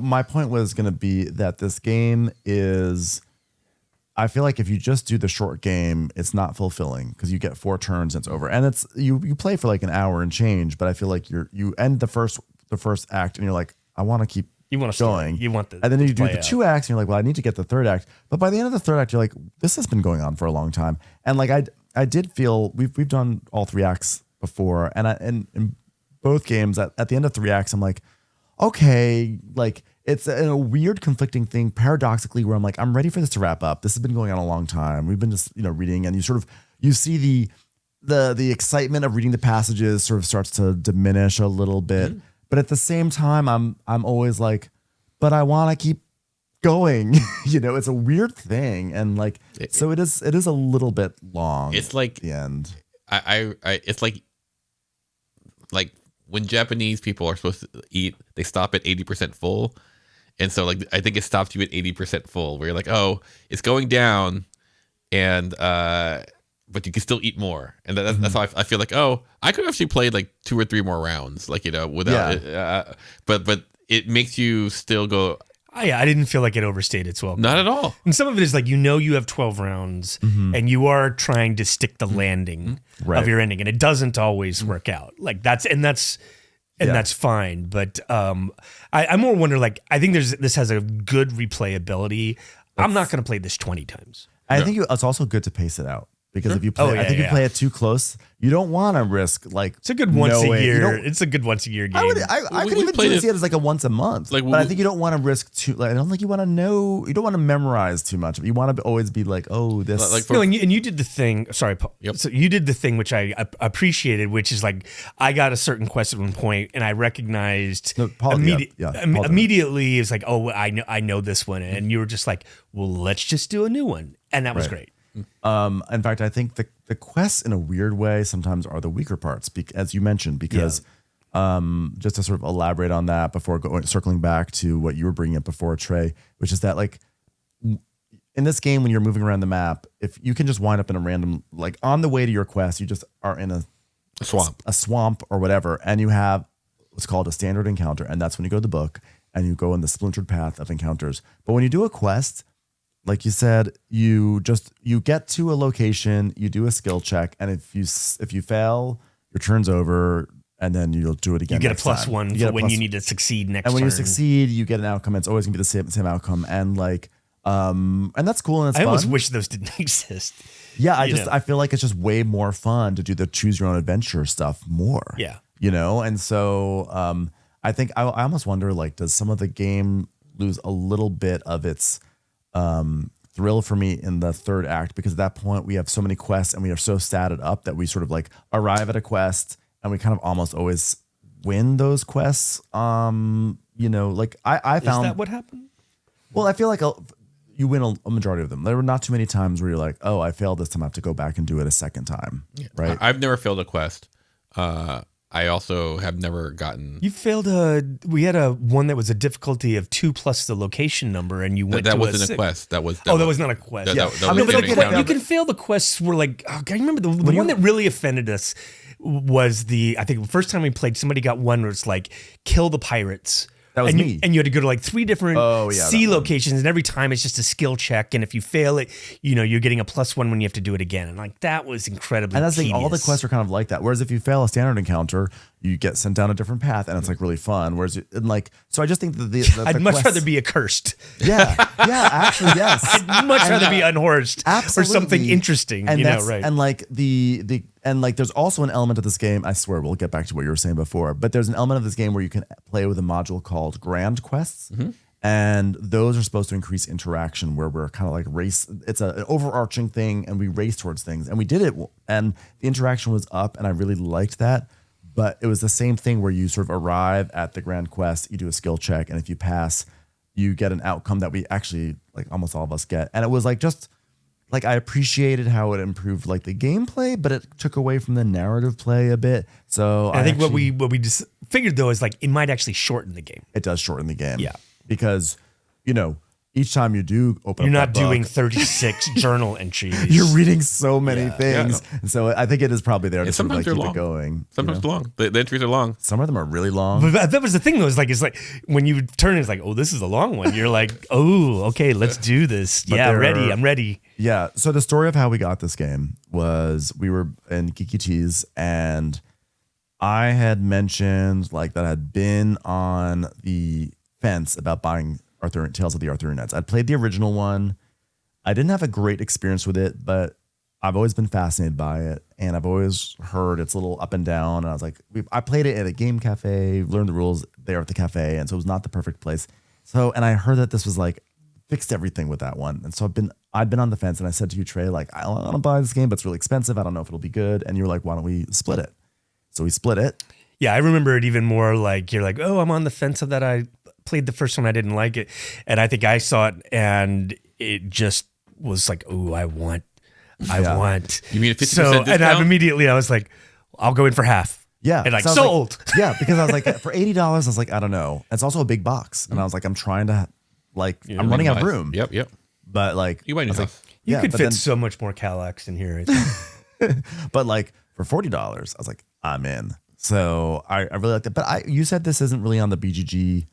my point was going to be that this game is, I feel like if you just do the short game, it's not fulfilling, because you get 4 turns and it's over, and it's you play for like an hour and change. But I feel like you end the first act and you're like, I want to keep going. You want and then you do the 2 acts and you're like, well, I need to get the 3rd act. But by the end of the 3rd act, you're like, this has been going on for a long time. And like I did feel we've done all 3 acts before, and in both games at the end of 3 acts, I'm like, okay, like it's a weird conflicting thing paradoxically, where I'm like, I'm ready for this to wrap up. This has been going on a long time. We've been just reading, and you see the excitement of reading the passages sort of starts to diminish a little bit. Mm-hmm. But at the same time, I'm always like, but I want to keep going. It's a weird thing, and like so it is a little bit long. It's like the end. It's like when Japanese people are supposed to eat, they stop at 80% full, and so like I think it stopped you at 80% full, where you're like, oh, it's going down, and but you can still eat more, and that's how I feel like, oh, I could actually play like 2 or 3 more rounds, like without it, but it makes you still go. I didn't feel like it overstayed its welcome. Not at all. And some of it is like, you have 12 rounds, and you are trying to stick the landing of your ending, and it doesn't always work out. Like that's fine. But I more wonder, like, I think this has a good replayability. I'm not going to play this 20 times. I think it's also good to pace it out. because if you play, I think you play it too close, you don't want to risk like. It's a good once a year. It's a good once a year game. I could even see it as like a once a month. Like, but I think you don't want to risk too. Like, I don't think you want to know. You don't want to memorize too much. You want to always be like, oh, this. Like and you did the thing. Sorry, Paul. Yep. So you did the thing which I appreciated, which is like I got a certain quest at one point, and I recognized immediately. It's like, oh, I know this one, and you were just like, well, let's just do a new one, and that was great. In fact, I think the quests in a weird way sometimes are the weaker parts, as you mentioned, because just to sort of elaborate on that before circling back to what you were bringing up before, Trey, which is that like in this game, when you're moving around the map, if you can just wind up in a random, like on the way to your quest, you just are in a swamp or whatever, and you have what's called a standard encounter, and that's when you go to the book and you go in the splintered path of encounters. But when you do a quest, like you said, you get to a location, you do a skill check, and if you fail, your turn's over, and then you'll do it again. You get a plus one for when you need to succeed next turn. And when you succeed, you get an outcome. It's always gonna be the same outcome, and like, and that's cool and it's fun. I almost wish those didn't exist. Yeah, I feel like it's just way more fun to do the choose your own adventure stuff more. Yeah, and so I think I almost wonder, like, does some of the game lose a little bit of its thrill for me in the third act, because at that point we have so many quests and we are so statted up that we sort of like arrive at a quest and we kind of almost always win those quests. Like I found. Is that what happened? Well, I feel like you win a majority of them. There were not too many times where you're like, oh, I failed this time, I have to go back and do it a second time. Yeah. Right. I've never failed a quest. I also have never gotten. You failed we had one that was a difficulty of 2 plus the location number, and you went. That wasn't a quest. That was not a quest. But you can fail the quests. Were like, I remember the one that really offended us was I think the first time we played, somebody got one where it's like, kill the pirates. That was me. And you had to go to like 3 different sea locations, and every time it's just a skill check. And if you fail it, you're getting a +1 when you have to do it again. And like that was incredibly. And that's the thing, all the quests are kind of like that. Whereas if you fail a standard encounter, you get sent down a different path, and it's like really fun. Whereas so I just think that I'd much rather be accursed. Yeah, actually, yes. I'd much rather be unhorsed or something interesting. And right? And like and like there's also an element of this game. I swear we'll get back to what you were saying before, but there's an element of this game where you can play with a module called Grand Quests. Mm-hmm. And those are supposed to increase interaction, where we're kind of like race. It's an overarching thing, and we race towards things. And we did it, and the interaction was up, and I really liked that. But it was the same thing where you sort of arrive at the Grand Quest, you do a skill check, and if you pass, you get an outcome that we actually, like almost all of us get. And it was like just like I appreciated how it improved like the gameplay, but it took away from the narrative play a bit. So I think what we just figured though is like it might actually shorten the game. It does shorten the game. Yeah. Because, each time you do open You're not doing 36 journal entries. You're reading so many things. Yeah. And so I think it is probably there to sort of like keep long. It going. Sometimes they're long. The entries are long. Some of them are really long. But that was the thing though, it's like when you turn, it's like, oh, this is a long one. You're like, oh, okay, let's do this. But I'm ready. Yeah. So the story of how we got this game was we were in Geeky Teas, and I had mentioned like that I had been on the fence about buying Tales of the Arthurian Knights. I'd played the original one. I didn't have a great experience with it, but I've always been fascinated by it, and I've always heard it's a little up and down. And I was like, I played it at a game cafe, learned the rules there at the cafe, and so it was not the perfect place. So, and I heard that this was like fixed everything with that one, and so I'd been on the fence, and I said to you, Trey, like, I want to buy this game, but it's really expensive. I don't know if it'll be good. And you were like, why don't we split it? So we split it. Yeah, I remember it even more like you're like, oh, I'm on the fence of that. I played the first one, I didn't like it, and I think I saw it, and it just was like, oh, I want. You mean a 50% discount? And I was like, I'll go in for half. Yeah, and like sold. Like, yeah, because I was like, for $80, I was like, I don't know. It's also a big box, and I was like, I'm trying to, like, I'm running out of room. Yep. But like, you might like, you could fit so much more Calax in here. But like for $40, I was like, I'm in. So I really liked it. But you said this isn't really on the BGG.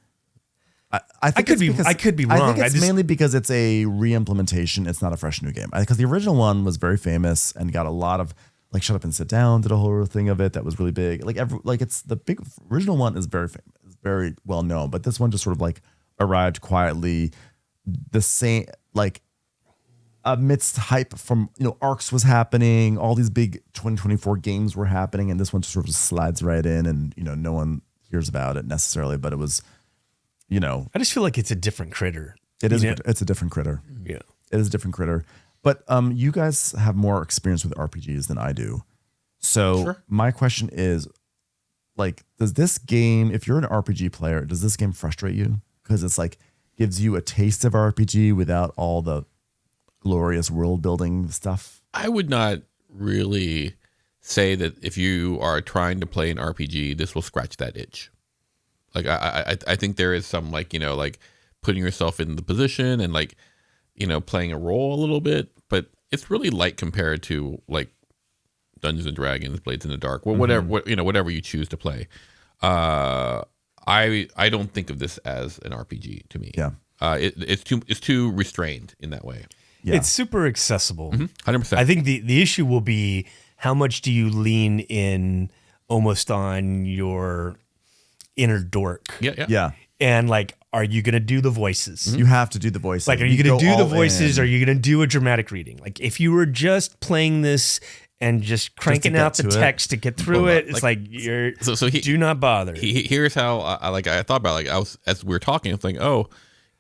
I could be wrong. I think it's mainly because it's a re-implementation. It's not a fresh new game. Because the original one was very famous and got a lot of like Shut Up and Sit Down did a whole thing of it that was really big. It's the big original one is very famous, very well known. But this one just sort of like arrived quietly. The same like amidst hype from, ARCs was happening, all these big 2024 games were happening, and this one sort of slides right in, and no one hears about it necessarily, but it was, I just feel like it's a different critter. It is. It's a different critter. Yeah, it is a different critter. But you guys have more experience with RPGs than I do. So my question is, like, does this game, if you're an RPG player, does this game frustrate you? Because it's like gives you a taste of RPG without all the glorious world building stuff. I would not really say that if you are trying to play an RPG, this will scratch that itch. Like I think there is some like putting yourself in the position and like playing a role a little bit, but it's really light compared to like Dungeons and Dragons, Blades in the Dark, whatever you choose to play. I don't think of this as an RPG to me. Yeah, it's too restrained in that way. Yeah. It's super accessible. 100%. I think the issue will be how much do you lean in almost on your inner dork? Yeah. And like, are you going to do the voices? You have to do the voices. Like, are you going to do the voices? Or are you going to do a dramatic reading? Like, if you were just playing this and just cranking out the text to get through it, it's like you're do not bother. Here's how I thought about it. Like as we were talking, I was like, oh,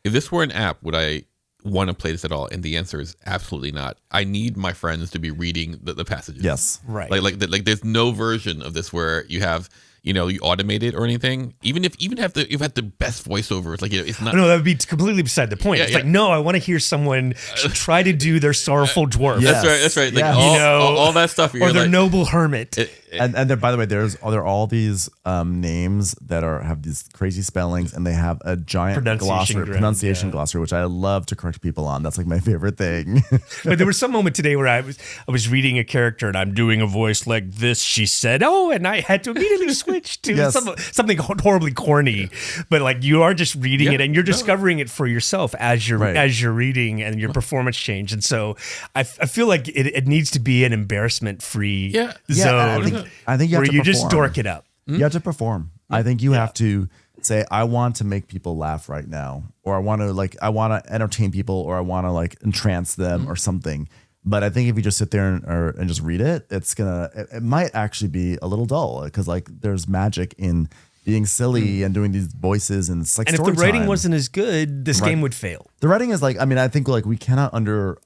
if this were an app, would I want to play this at all? And the answer is absolutely not. I need my friends to be reading the passages. Yes, right. Like there's no version of this where you have you automate it or anything. Even if you have the best voiceovers, like it's not. No, that would be completely beside the point. It's like, no, I want to hear someone try to do their sorrowful dwarf. Yes. That's right. Like all that stuff. Or their noble hermit. And then, by the way, there are all these names that have these crazy spellings, and they have a giant pronunciation glossary, which I love to correct people on. That's like my favorite thing. But there was some moment today where I was reading a character and I'm doing a voice like this. She said, "Oh," and I had to immediately switch to something horribly corny. But like you are just reading it and you're discovering it for yourself as you're reading, and your performance change. And so I feel like it needs to be an embarrassment-free zone. I think you have where to you perform. just dork it up. You have to perform. I think you have to say, I want to make people laugh right now, or I want to entertain people, or I want to like entrance them or something. But I think if you just sit there and just read it, it might actually be a little dull, because like there's magic in being silly and doing these voices, and it's like, and if the writing wasn't as good, this game would fail. The writing is like, I think like we cannot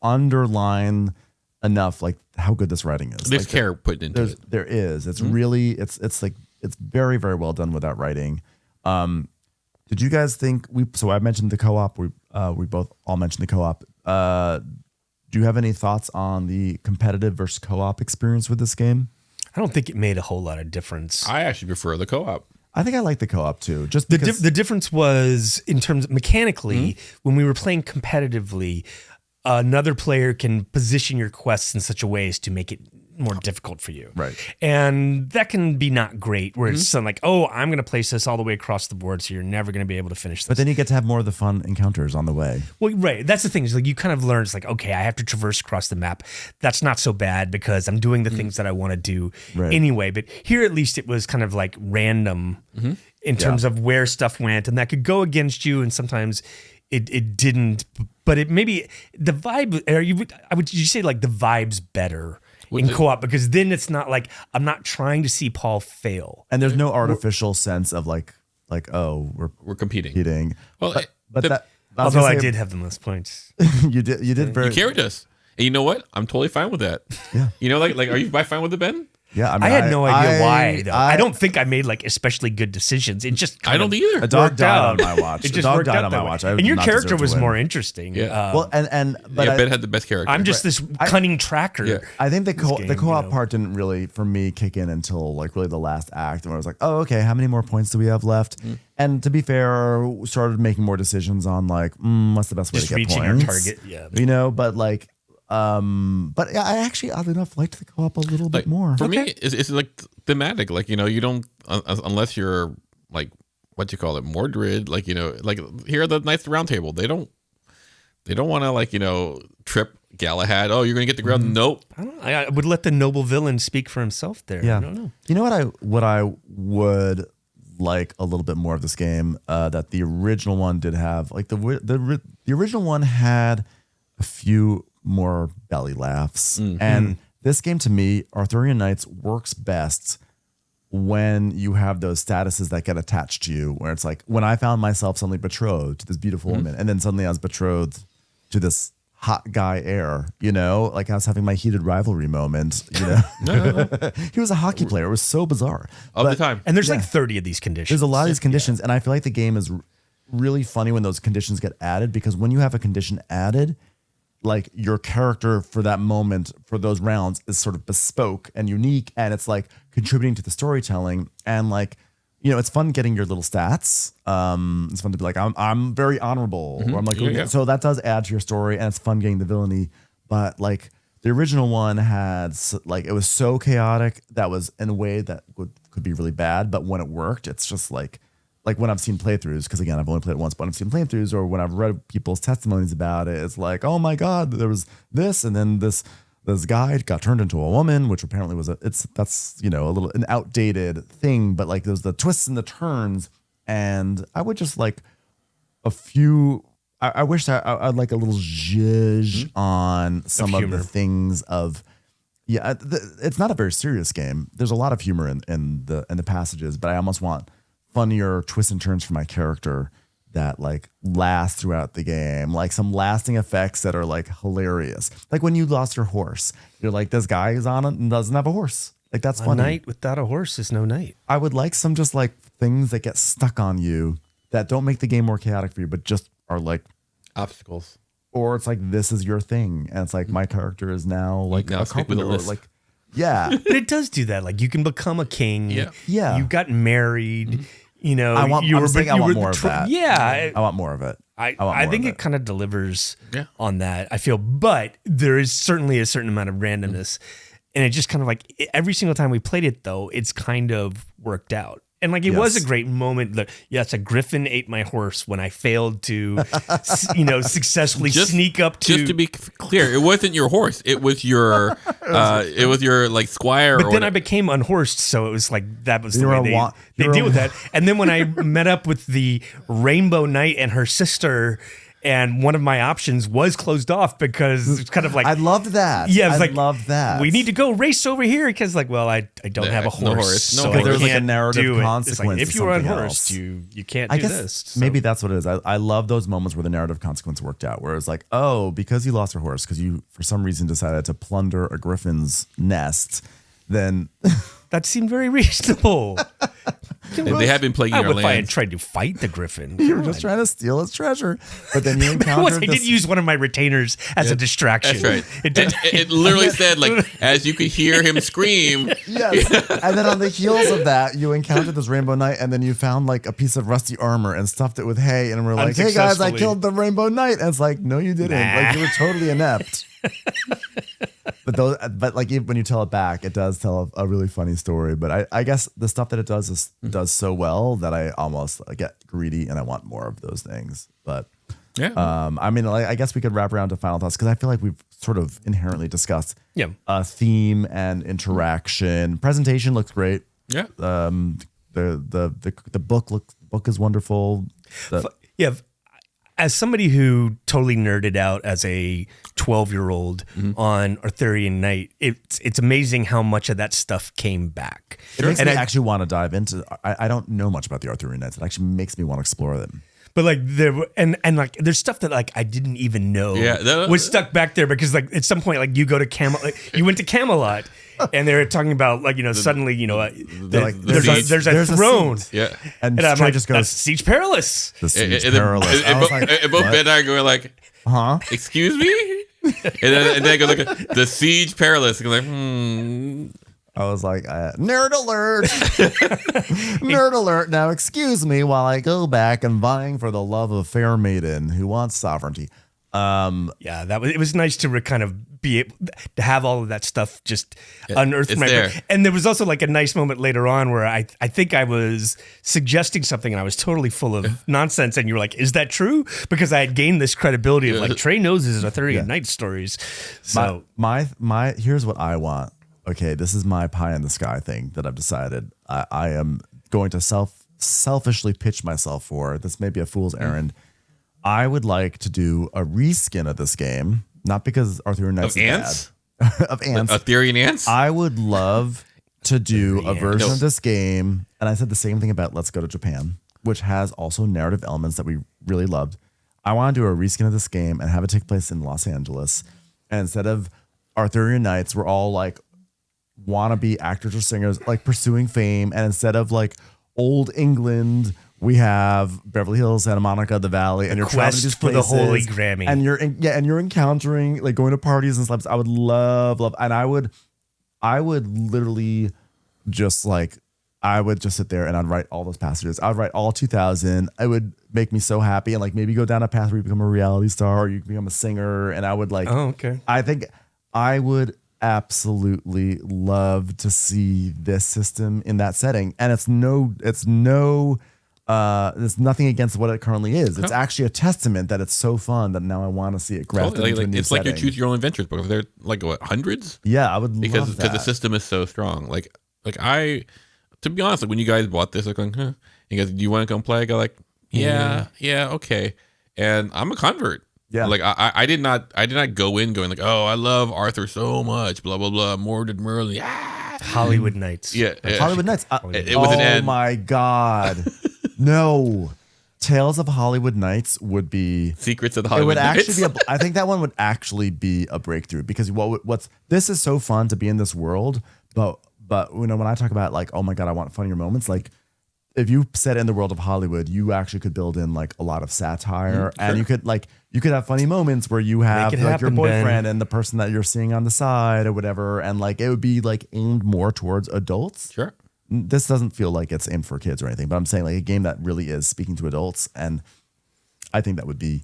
underline enough like how good this writing is. There's like, care put into it. There is. It's really it's like it's very, very well done with that writing. Did you guys think so I mentioned the co-op. We both all mentioned the co-op. Do you have any thoughts on the competitive versus co-op experience with this game? I don't think it made a whole lot of difference. I actually prefer the co-op. I think I like the co-op too. Just the difference was in terms of mechanically, when we were playing competitively, another player can position your quests in such a way as to make it more difficult for you. Right. And that can be not great, where it's something like, oh, I'm going to place this all the way across the board, so you're never going to be able to finish this. But then you get to have more of the fun encounters on the way. Well, right. That's the thing. Is like you kind of learn, it's like, okay, I have to traverse across the map. That's not so bad because I'm doing the things that I want to do anyway. But here, at least, it was kind of like random in terms of where stuff went, and that could go against you, and sometimes it didn't. But it maybe the vibe. Would you say like the vibe's better in co-op, because then it's not like I'm not trying to see Paul fail, and there's no artificial sense of like oh we're competing. Well, although I did have the most points. you did very. You carried us, and you know what? I'm totally fine with that. Yeah. Like are you fine with it, Ben? Yeah, I had no idea why, though. I don't think I made like especially good decisions. It just I don't either. A dog died on my watch. It just worked out on my watch. And your character was more interesting. Yeah. Well, but Ben had the best character. I'm just this cunning tracker. Yeah. I think the co-op part didn't really, for me, kick in until like really the last act, and I was like, oh, okay, how many more points do we have left? And to be fair, started making more decisions on like, what's the best way to get reaching points? Our target. Yeah. But like. But yeah, I actually, oddly enough, liked the co-op a little bit more. For me, it's like thematic. Like, you don't, unless you're like, what you call it, Mordred, like, like here are the Knights of the Round Table. They don't want to like, trip Galahad. Oh, you're going to get the ground. Nope. I would let the noble villain speak for himself there. Yeah. I don't know. You know what I would like a little bit more of this game, that the original one did have, like the original one had a few more belly laughs. And this game to me, Arthurian Knights, works best when you have those statuses that get attached to you, where it's like when I found myself suddenly betrothed to this beautiful woman, and then suddenly I was betrothed to this hot guy heir, you know, like I was having my heated rivalry moment, you know. He was a hockey player. It was so bizarre. All the time. And there's like 30 of these conditions. There's a lot of these conditions, and I feel like the game is really funny when those conditions get added, because when you have a condition added, like your character for that moment, for those rounds, is sort of bespoke and unique, and it's like contributing to the storytelling. And like, you know, it's fun getting your little stats. It's fun to be like, I'm very honorable, or I'm like, so that does add to your story, and it's fun getting the villainy. But like the original one had, like, it was so chaotic that was in a way that could be really bad, but when it worked, it's just like when I've seen playthroughs, because again, I've only played it once, but I've seen playthroughs, or when I've read people's testimonies about it, it's like, oh my God, there was this, and then this guy got turned into a woman, which apparently was that's, you know, an outdated thing, but like there's the twists and the turns. And I would just like a few, I wish I'd like a little zhuzh on some of the things of, it's not a very serious game. There's a lot of humor in the passages, but I almost want funnier twists and turns for my character that like last throughout the game, like some lasting effects that are like hilarious. Like when you lost your horse, you're like, this guy is on it and doesn't have a horse. Like that's funny. A night without a horse is no night. I would like some just like things that get stuck on you that don't make the game more chaotic for you, but just are like obstacles. Or it's like, this is your thing. And it's like, my character is now like a carpenter, or like, yeah. But it does do that. Like you can become a king. Yeah. You got married. You know, I want more of that. Yeah. I want more of it. I think it kind of delivers on that, I feel. But there is certainly a certain amount of randomness. And it just kind of like every single time we played it, though, it's kind of worked out. And like, it was a great moment that, yes, a griffin ate my horse when I failed to, successfully sneak up to. Just to be clear, it wasn't your horse. It was your, like squire. But then I became unhorsed, so it was like that was the way they deal with that. And then when I met up with the Rainbow Knight and her sister. And one of my options was closed off because it's kind of like I loved that. Yeah, I loved that. We need to go race over here because, like, well, I don't have a horse. So there's like a narrative consequence. Like, if you were unhorsed, you can't do this. So. Maybe that's what it is. I love those moments where the narrative consequence worked out. Where it's like, oh, because you lost your horse, because you for some reason decided to plunder a griffin's nest, then that seemed very reasonable. They have been plaguing our land. If I had tried to fight the griffin. You were just trying to steal its treasure. But then you encountered I did use one of my retainers as a distraction. That's right. It literally said, like, as you could hear him scream. Yes. And then on the heels of that, you encountered this Rainbow Knight, and then you found like a piece of rusty armor and stuffed it with hay. And we're like, hey guys, I killed the Rainbow Knight. And it's like, no, you didn't. Like, you were totally inept. But like when you tell it back, it does tell a really funny story. But I guess the stuff that it does does so well that I almost get greedy and I want more of those things. But I mean, like, I guess we could wrap around to final thoughts, because I feel like we've sort of inherently discussed theme and interaction. Presentation looks great. Yeah. The book is wonderful. As somebody who totally nerded out as a 12-year-old on Arthurian Knight, it's amazing how much of that stuff came back. It makes me actually want to dive into. I don't know much about the Arthurian Knights. It actually makes me want to explore them. But like there's stuff that like I didn't even know was stuck back there, because like at some point, like you go to you went to Camelot. And they're talking about, like, suddenly, there's a throne. And I'm Trey like, just goes, that's Siege Perilous. The Siege Perilous. And both Ben and I go like, huh? Excuse me? and then I go like, the Siege Perilous. And like, I was like, nerd alert. Nerd alert. Now, excuse me while I go back and vying for the love of fair maiden who wants sovereignty. It was nice to kind of be able to have all of that stuff just unearthed from my brain. And there was also like a nice moment later on where I think I was suggesting something and I was totally full of nonsense, and you were like, is that true? Because I had gained this credibility of like, Trey knows his Arthurian Knights stories. So my here's what I want. Okay, this is my pie in the sky thing that I've decided I am going to selfishly pitch myself for. This may be a fool's errand. I would like to do a reskin of this game Not because Arthurian Knights of ants? Of ants. Arthurian ants? I would love to do a version of this game, and I said the same thing about Let's Go to Japan, which has also narrative elements that we really loved. I want to do a reskin of this game and have it take place in Los Angeles. And instead of Arthurian Knights, we're all like wannabe actors or singers like pursuing fame. And instead of like old England, we have Beverly Hills, Santa Monica, the Valley, and you're traveling to these places, for the Holy Grammy. And you're encountering like going to parties and stuff. I would love, and I would literally just like, I would just sit there and I'd write all those passages. I'd write all 2000. It would make me so happy, and like maybe go down a path where you become a reality star or you become a singer. And I would like, I think I would absolutely love to see this system in that setting. And there's nothing against what it currently is. It's actually a testament that it's so fun that now I want to see it grafted into a new it's setting. like your choose your own adventures book. They're like what, hundreds? Yeah, I would because love that. the system is so strong. Like to be honest, like when you guys bought this, like, huh? You guys, do you want to come play? I go like, yeah, okay. And I'm a convert. Yeah. Like I did not go in going like, oh, I love Arthur so much, blah blah blah, Mordred Merlin, Hollywood Knights. Yeah. Hollywood Knights. It was an end. Oh my God. No. Tales of Hollywood Knights would be Secrets of the Hollywood Knights. Actually be I think that one would actually be a breakthrough, because this is so fun to be in this world, but you know, when I talk about like, oh my God, I want funnier moments, like if you set in the world of Hollywood, you actually could build in like a lot of satire, and you could have funny moments where you have like happen, your boyfriend Ben. and the person that you're seeing on the side or whatever, and like it would be like aimed more towards adults. Sure. This doesn't feel like it's aimed for kids or anything, but I'm saying like a game that really is speaking to adults, and I think that would be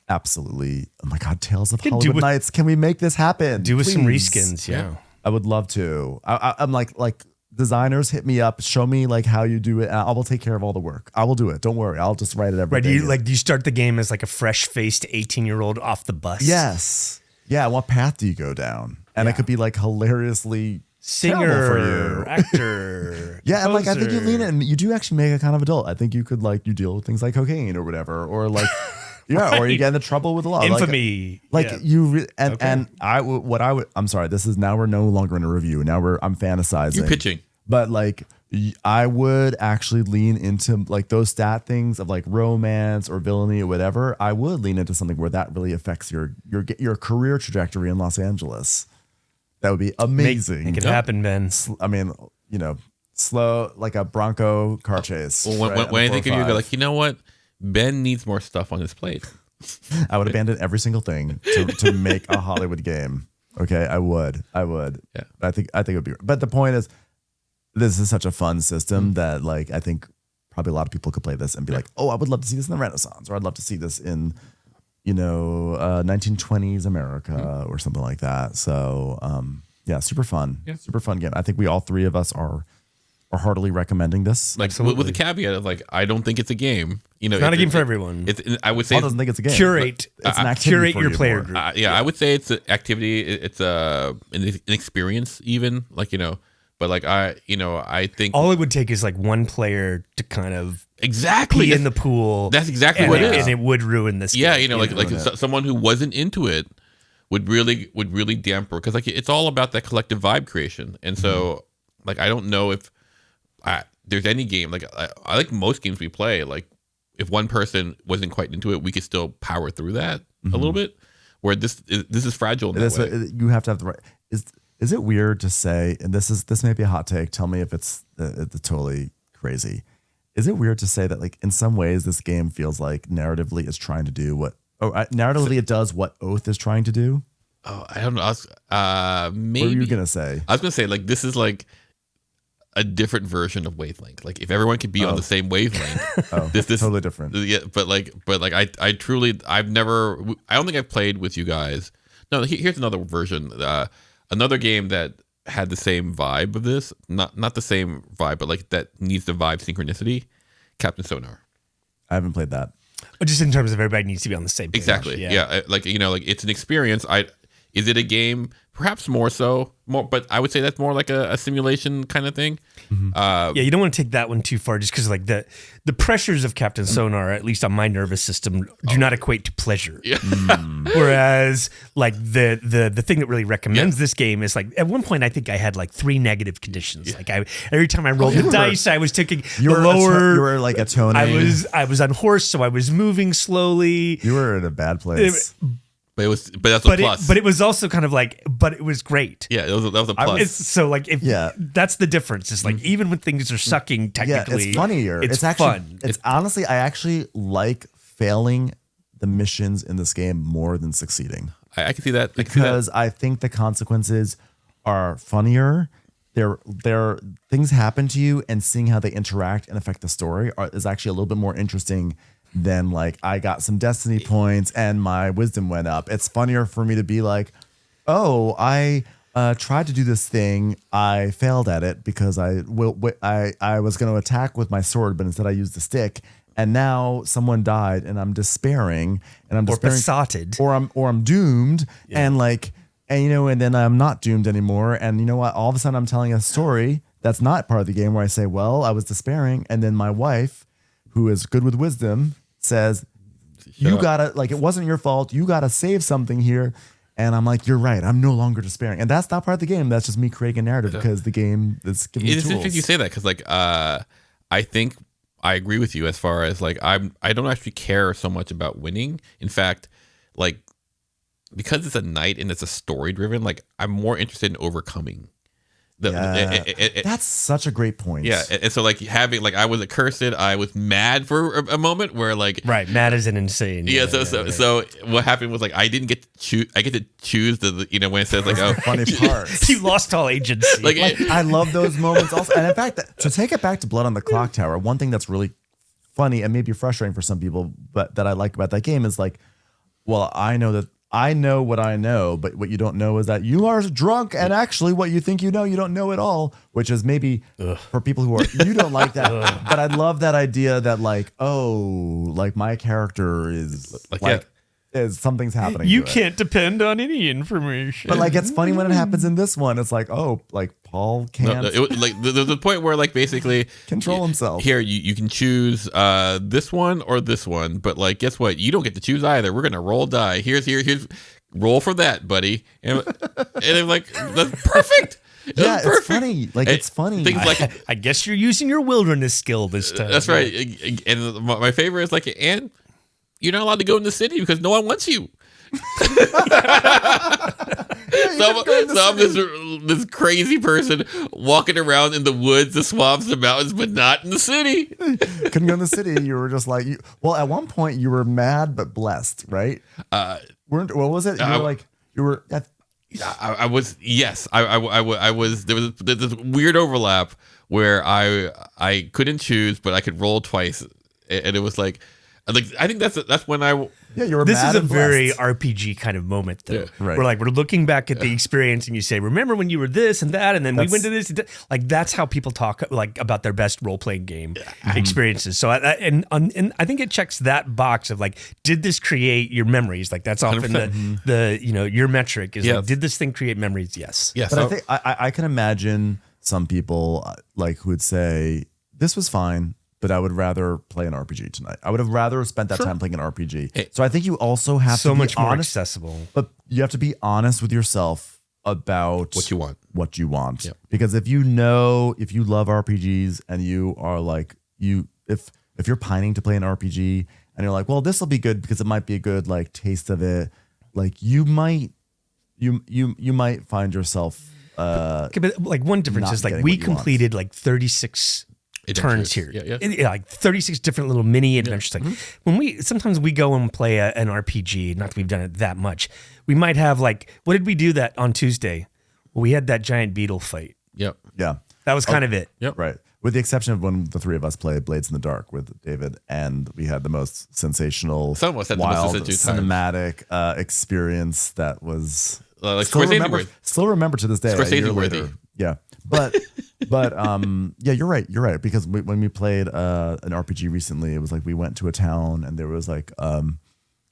absolutely, oh my God, Tales of Hollywood Knights. Can we make this happen? Do with some Please. reskins, yeah. I would love to. I'm like designers, hit me up, show me like how you do it, and I will take care of all the work. I will do it. Don't worry. I'll just write it every day. Do you start the game as like a fresh-faced 18-year-old off the bus? Yes. Yeah. What path do you go down? And it could be like hilariously singer for you, actor. Yeah, and like I think you lean in, and you do actually make a kind of adult. I think you could like you deal with things like cocaine or whatever, or like or you get into trouble with the law, infamy. I'm sorry. This is now we're no longer in a review. Now I'm fantasizing. You're pitching, but like I would actually lean into like those stat things of like romance or villainy or whatever. I would lean into something where that really affects your career trajectory in Los Angeles. That would be amazing. Make it happen, Ben. I mean, you know, slow like a Bronco car chase. Well, when I think of you, go like, you know what? Ben needs more stuff on his plate. I would abandon every single thing to make a Hollywood game. Okay, I would. Yeah. I think it would be. But the point is, this is such a fun system that like I think probably a lot of people could play this and be like, oh, I would love to see this in the Renaissance, or I'd love to see this in, 1920s America or something like that. So yeah, super fun. Yeah. Super fun game. I think we all three of us are heartily recommending this. Like with the caveat of like, I don't think it's a game. It's not a game for everyone. I would say Paul doesn't think it's a game. Curate. It's an activity curate for your you player more. group. I would say it's an activity. It's an experience even, like, but like I think all it would take is like one player to kind of exactly pee in the pool. That's exactly what it is. And it would ruin this game. Yeah, like someone who wasn't into it would really damper, because like it's all about that collective vibe creation. And so like I don't know if there's any game, like I like most games we play, like if one person wasn't quite into it, we could still power through that a little bit. Where this is fragile in that way. You have to have the right. Is it weird to say? And this may be a hot take. Tell me if it's totally crazy. Is it weird to say that like in some ways this game feels like narratively is trying to do what? Narratively it does what Oath is trying to do. Oh, I don't know. Maybe. What were you gonna say? I was gonna say like this is like a different version of wavelength. Like if everyone could be on the same wavelength, this totally different. Yeah, but like I truly I don't think I've played with you guys. No, here's another version. Another game that had the same vibe of this, not the same vibe, but like that needs the vibe synchronicity. Captain Sonar. I haven't played that. Just in terms of everybody needs to be on the same page. Exactly. Yeah. Like like it's an experience. Is it a game? Perhaps more, but I would say that's more like a simulation kind of thing. Yeah, you don't want to take that one too far, just because like the pressures of Captain Sonar, at least on my nervous system, do not equate to pleasure. Yeah. Whereas like the thing that really recommends this game is like at one point I think I had like 3 negative conditions. Like every time I rolled the dice, I was taking you the lower. You were like a toning. I was on horse, so I was moving slowly. You were in a bad place. But that's a plus. But it was also kind of like, but it was great. Yeah, that was a plus. So like, that's the difference. It's like even when things are sucking, technically, it's funnier. It's actually fun. It's honestly, I actually like failing the missions in this game more than succeeding. I can see that because I think the consequences are funnier. There things happen to you, and seeing how they interact and affect the story is actually a little bit more interesting than like I got some destiny points and my wisdom went up. It's funnier for me to be like, oh, I tried to do this thing. I failed at it because I was going to attack with my sword, but instead I used the stick. And now someone died, and I'm despairing, besotted, or I'm doomed, and then I'm not doomed anymore. And you know what? All of a sudden, I'm telling a story that's not part of the game where I say, well, I was despairing, and then my wife, who is good with wisdom, says, you gotta, like, it wasn't your fault. You gotta save something here. And I'm like, you're right. I'm no longer despairing. And that's not part of the game. That's just me creating a narrative because the game is giving me tools. It's interesting you say that because, like, I think I agree with you as far as, like, I don't actually care so much about winning. In fact, like, because it's a night and it's a story driven, like, I'm more interested in overcoming. That's such a great point. Yeah, and so like having like I was accursed, I was mad for a moment where like mad is an insane. Yeah, so what happened was like I didn't get to choose. I get to choose the when it says like funny part. You lost all agency. Like I love those moments also. And in fact, to take it back to Blood on the Clock Tower, one thing that's really funny and maybe frustrating for some people, but that I like about that game is like, well, I know what I know, but what you don't know is that you are drunk, and actually what you think you don't know at all, which is maybe for people who are, you don't like that. But I love that idea that like, oh, like my character is is something's happening. You can't depend on any information. But like, it's funny when it happens in this one. It's like, oh, like Paul can't. There's a point where like basically control himself. Here, you can choose this one or this one, but like, guess what? You don't get to choose either. We're gonna roll die. Here's roll for that, buddy. And I'm like, that's perfect. Yeah, it's funny. Like, it's funny. Things like, I guess you're using your wilderness skill this time. That's right. And my favorite is like, and you're not allowed to go in the city because no one wants you. So I'm this crazy person walking around in the woods, the swamps, the mountains, but not in the city. Couldn't go in the city. You were just like, well, at one point you were mad but blessed, right? What was it? I was. Yes, I was. There was this weird overlap where I couldn't choose, but I could roll twice, and it was like I think that's when you were. This mad is a and very blessed. RPG kind of moment, though. Yeah, right. We're looking back at the experience, and you say, "Remember when you were this and that, and then we went to this." Like that's how people talk like about their best role playing game experiences. So and I think it checks that box of like, did this create your memories? Like that's often the your metric is like, did this thing create memories? Yes. Yes. But I think I can imagine some people like who would say this was fine, but I would rather play an RPG tonight. I would have rather spent that time playing an RPG. So I think you also have to be much more honest, accessible. but you have to be honest with yourself about what you want. Yep. Because if you love RPGs and you are like if you're pining to play an RPG and you're like, well, this will be good because it might be a good like taste of it, like you might find yourself. Okay, but like one difference is like we completed like 36 turns here. Like 36 different little mini adventures. Like when sometimes we go and play an RPG, not that we've done it that much, we might have like, what did we do that on Tuesday? Well, we had that giant beetle fight. Yep. Yeah. That was kind of it. Yep. Right. With the exception of when the three of us played Blades in the Dark with David, and we had the most sensational, wild, cinematic experience that was still remember to this day. Scorsese worthy. Yeah. But you're right. You're right. Because when we played an RPG recently, it was like we went to a town and there was like a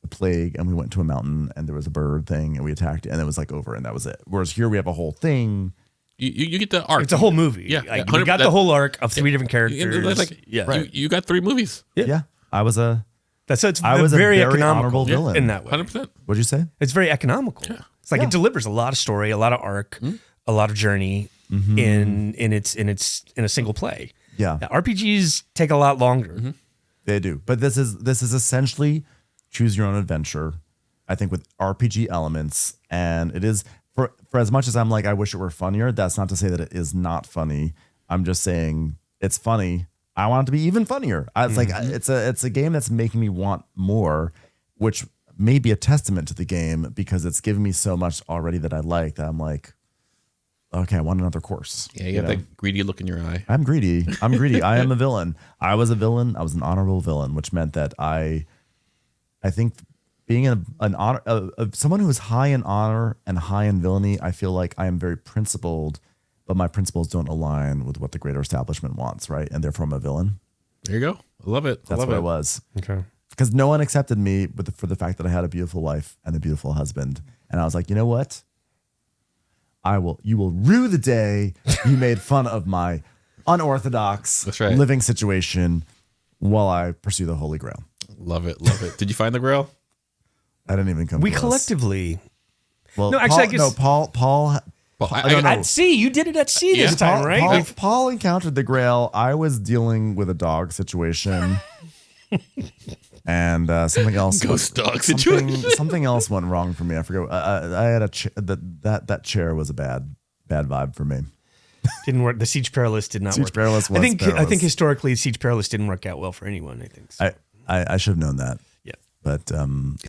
the plague and we went to a mountain and there was a bird thing and we attacked it and it was like over and that was it. Whereas here we have a whole thing. You get the arc. It's a whole movie. Yeah, like, we got the whole arc of 3 different characters. Like, right. You got 3 movies. Yeah. I was a very economical honorable villain in that way. 100%. What'd you say? It's very economical. Yeah. It's like it delivers a lot of story, a lot of arc, a lot of journey in a single play. Yeah. RPGs take a lot longer. They do. But this is essentially choose your own adventure, I think, with RPG elements. And it is for as much as I'm like, I wish it were funnier, that's not to say that it is not funny. I'm just saying it's funny. I want it to be even funnier. It's like it's a game that's making me want more, which may be a testament to the game because it's given me so much already that I like that I'm like, okay, I want another course. Yeah, you have that greedy look in your eye. I'm greedy. I am a villain. I was a villain. I was an honorable villain, which meant that I think being someone who is high in honor and high in villainy, I feel like I am very principled, but my principles don't align with what the greater establishment wants, right? And therefore I'm a villain. There you go. I love it. That's what it was. Okay. Because no one accepted me for the fact that I had a beautiful wife and a beautiful husband. And I was like, you know what? You will rue the day you made fun of my unorthodox living situation while I pursue the Holy Grail. Love it. Love it. Did you find the Grail? I didn't even come We close. collectively. Well, no, actually, I guess. No, Paul. I don't know. At sea. You did it at sea this time, right? Paul encountered the Grail. I was dealing with a dog situation. And something else. Ghost dog situation. Something else went wrong for me. I forget. I had that chair was a bad vibe for me. Didn't work. The Siege Perilous did not work. Siege Perilous was I think historically Siege Perilous didn't work out well for anyone. I think. So. I should have known that. Yeah. But it's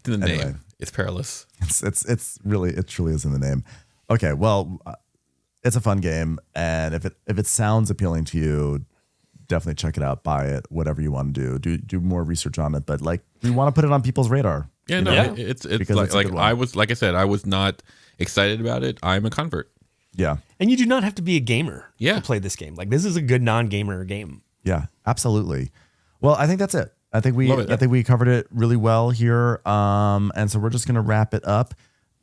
in the name. It's perilous. It truly is in the name. Okay. Well, it's a fun game, and if it sounds appealing to you, definitely check it out, buy it, whatever you want to do more research on it. But like, we want to put it on people's radar. Yeah, no, it's like I was not excited about it. I'm a convert. Yeah. And you do not have to be a gamer to play this game. Like, this is a good non-gamer game. Yeah, absolutely. Well, I think that's it. I think we covered it really well here. And so we're just gonna wrap it up.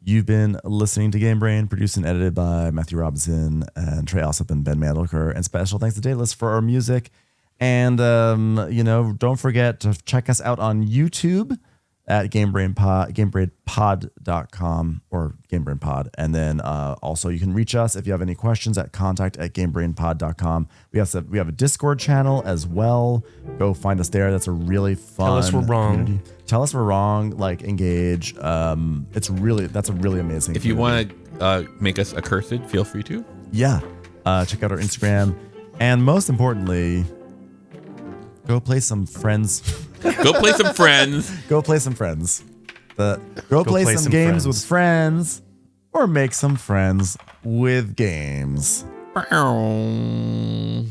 You've been listening to Game Brain, produced and edited by Matthew Robinson and Trey Alsop and Ben Mandleker. And special thanks to Daedalus for our music. And, don't forget to check us out on YouTube at GameBrainPod.com or GameBrainPod. And then also you can reach us if you have any questions at contact@GameBrainPod.com. We have a Discord channel as well. Go find us there. That's a really fun Tell us we're wrong. community. Tell us we're wrong. Like, engage. That's a really amazing. If you want to make us accursed, feel free to. Yeah. Check out our Instagram. And most importantly, go play some friends. Go play some friends. Go play some friends. Go play some games with friends, or make some friends with games. Bow.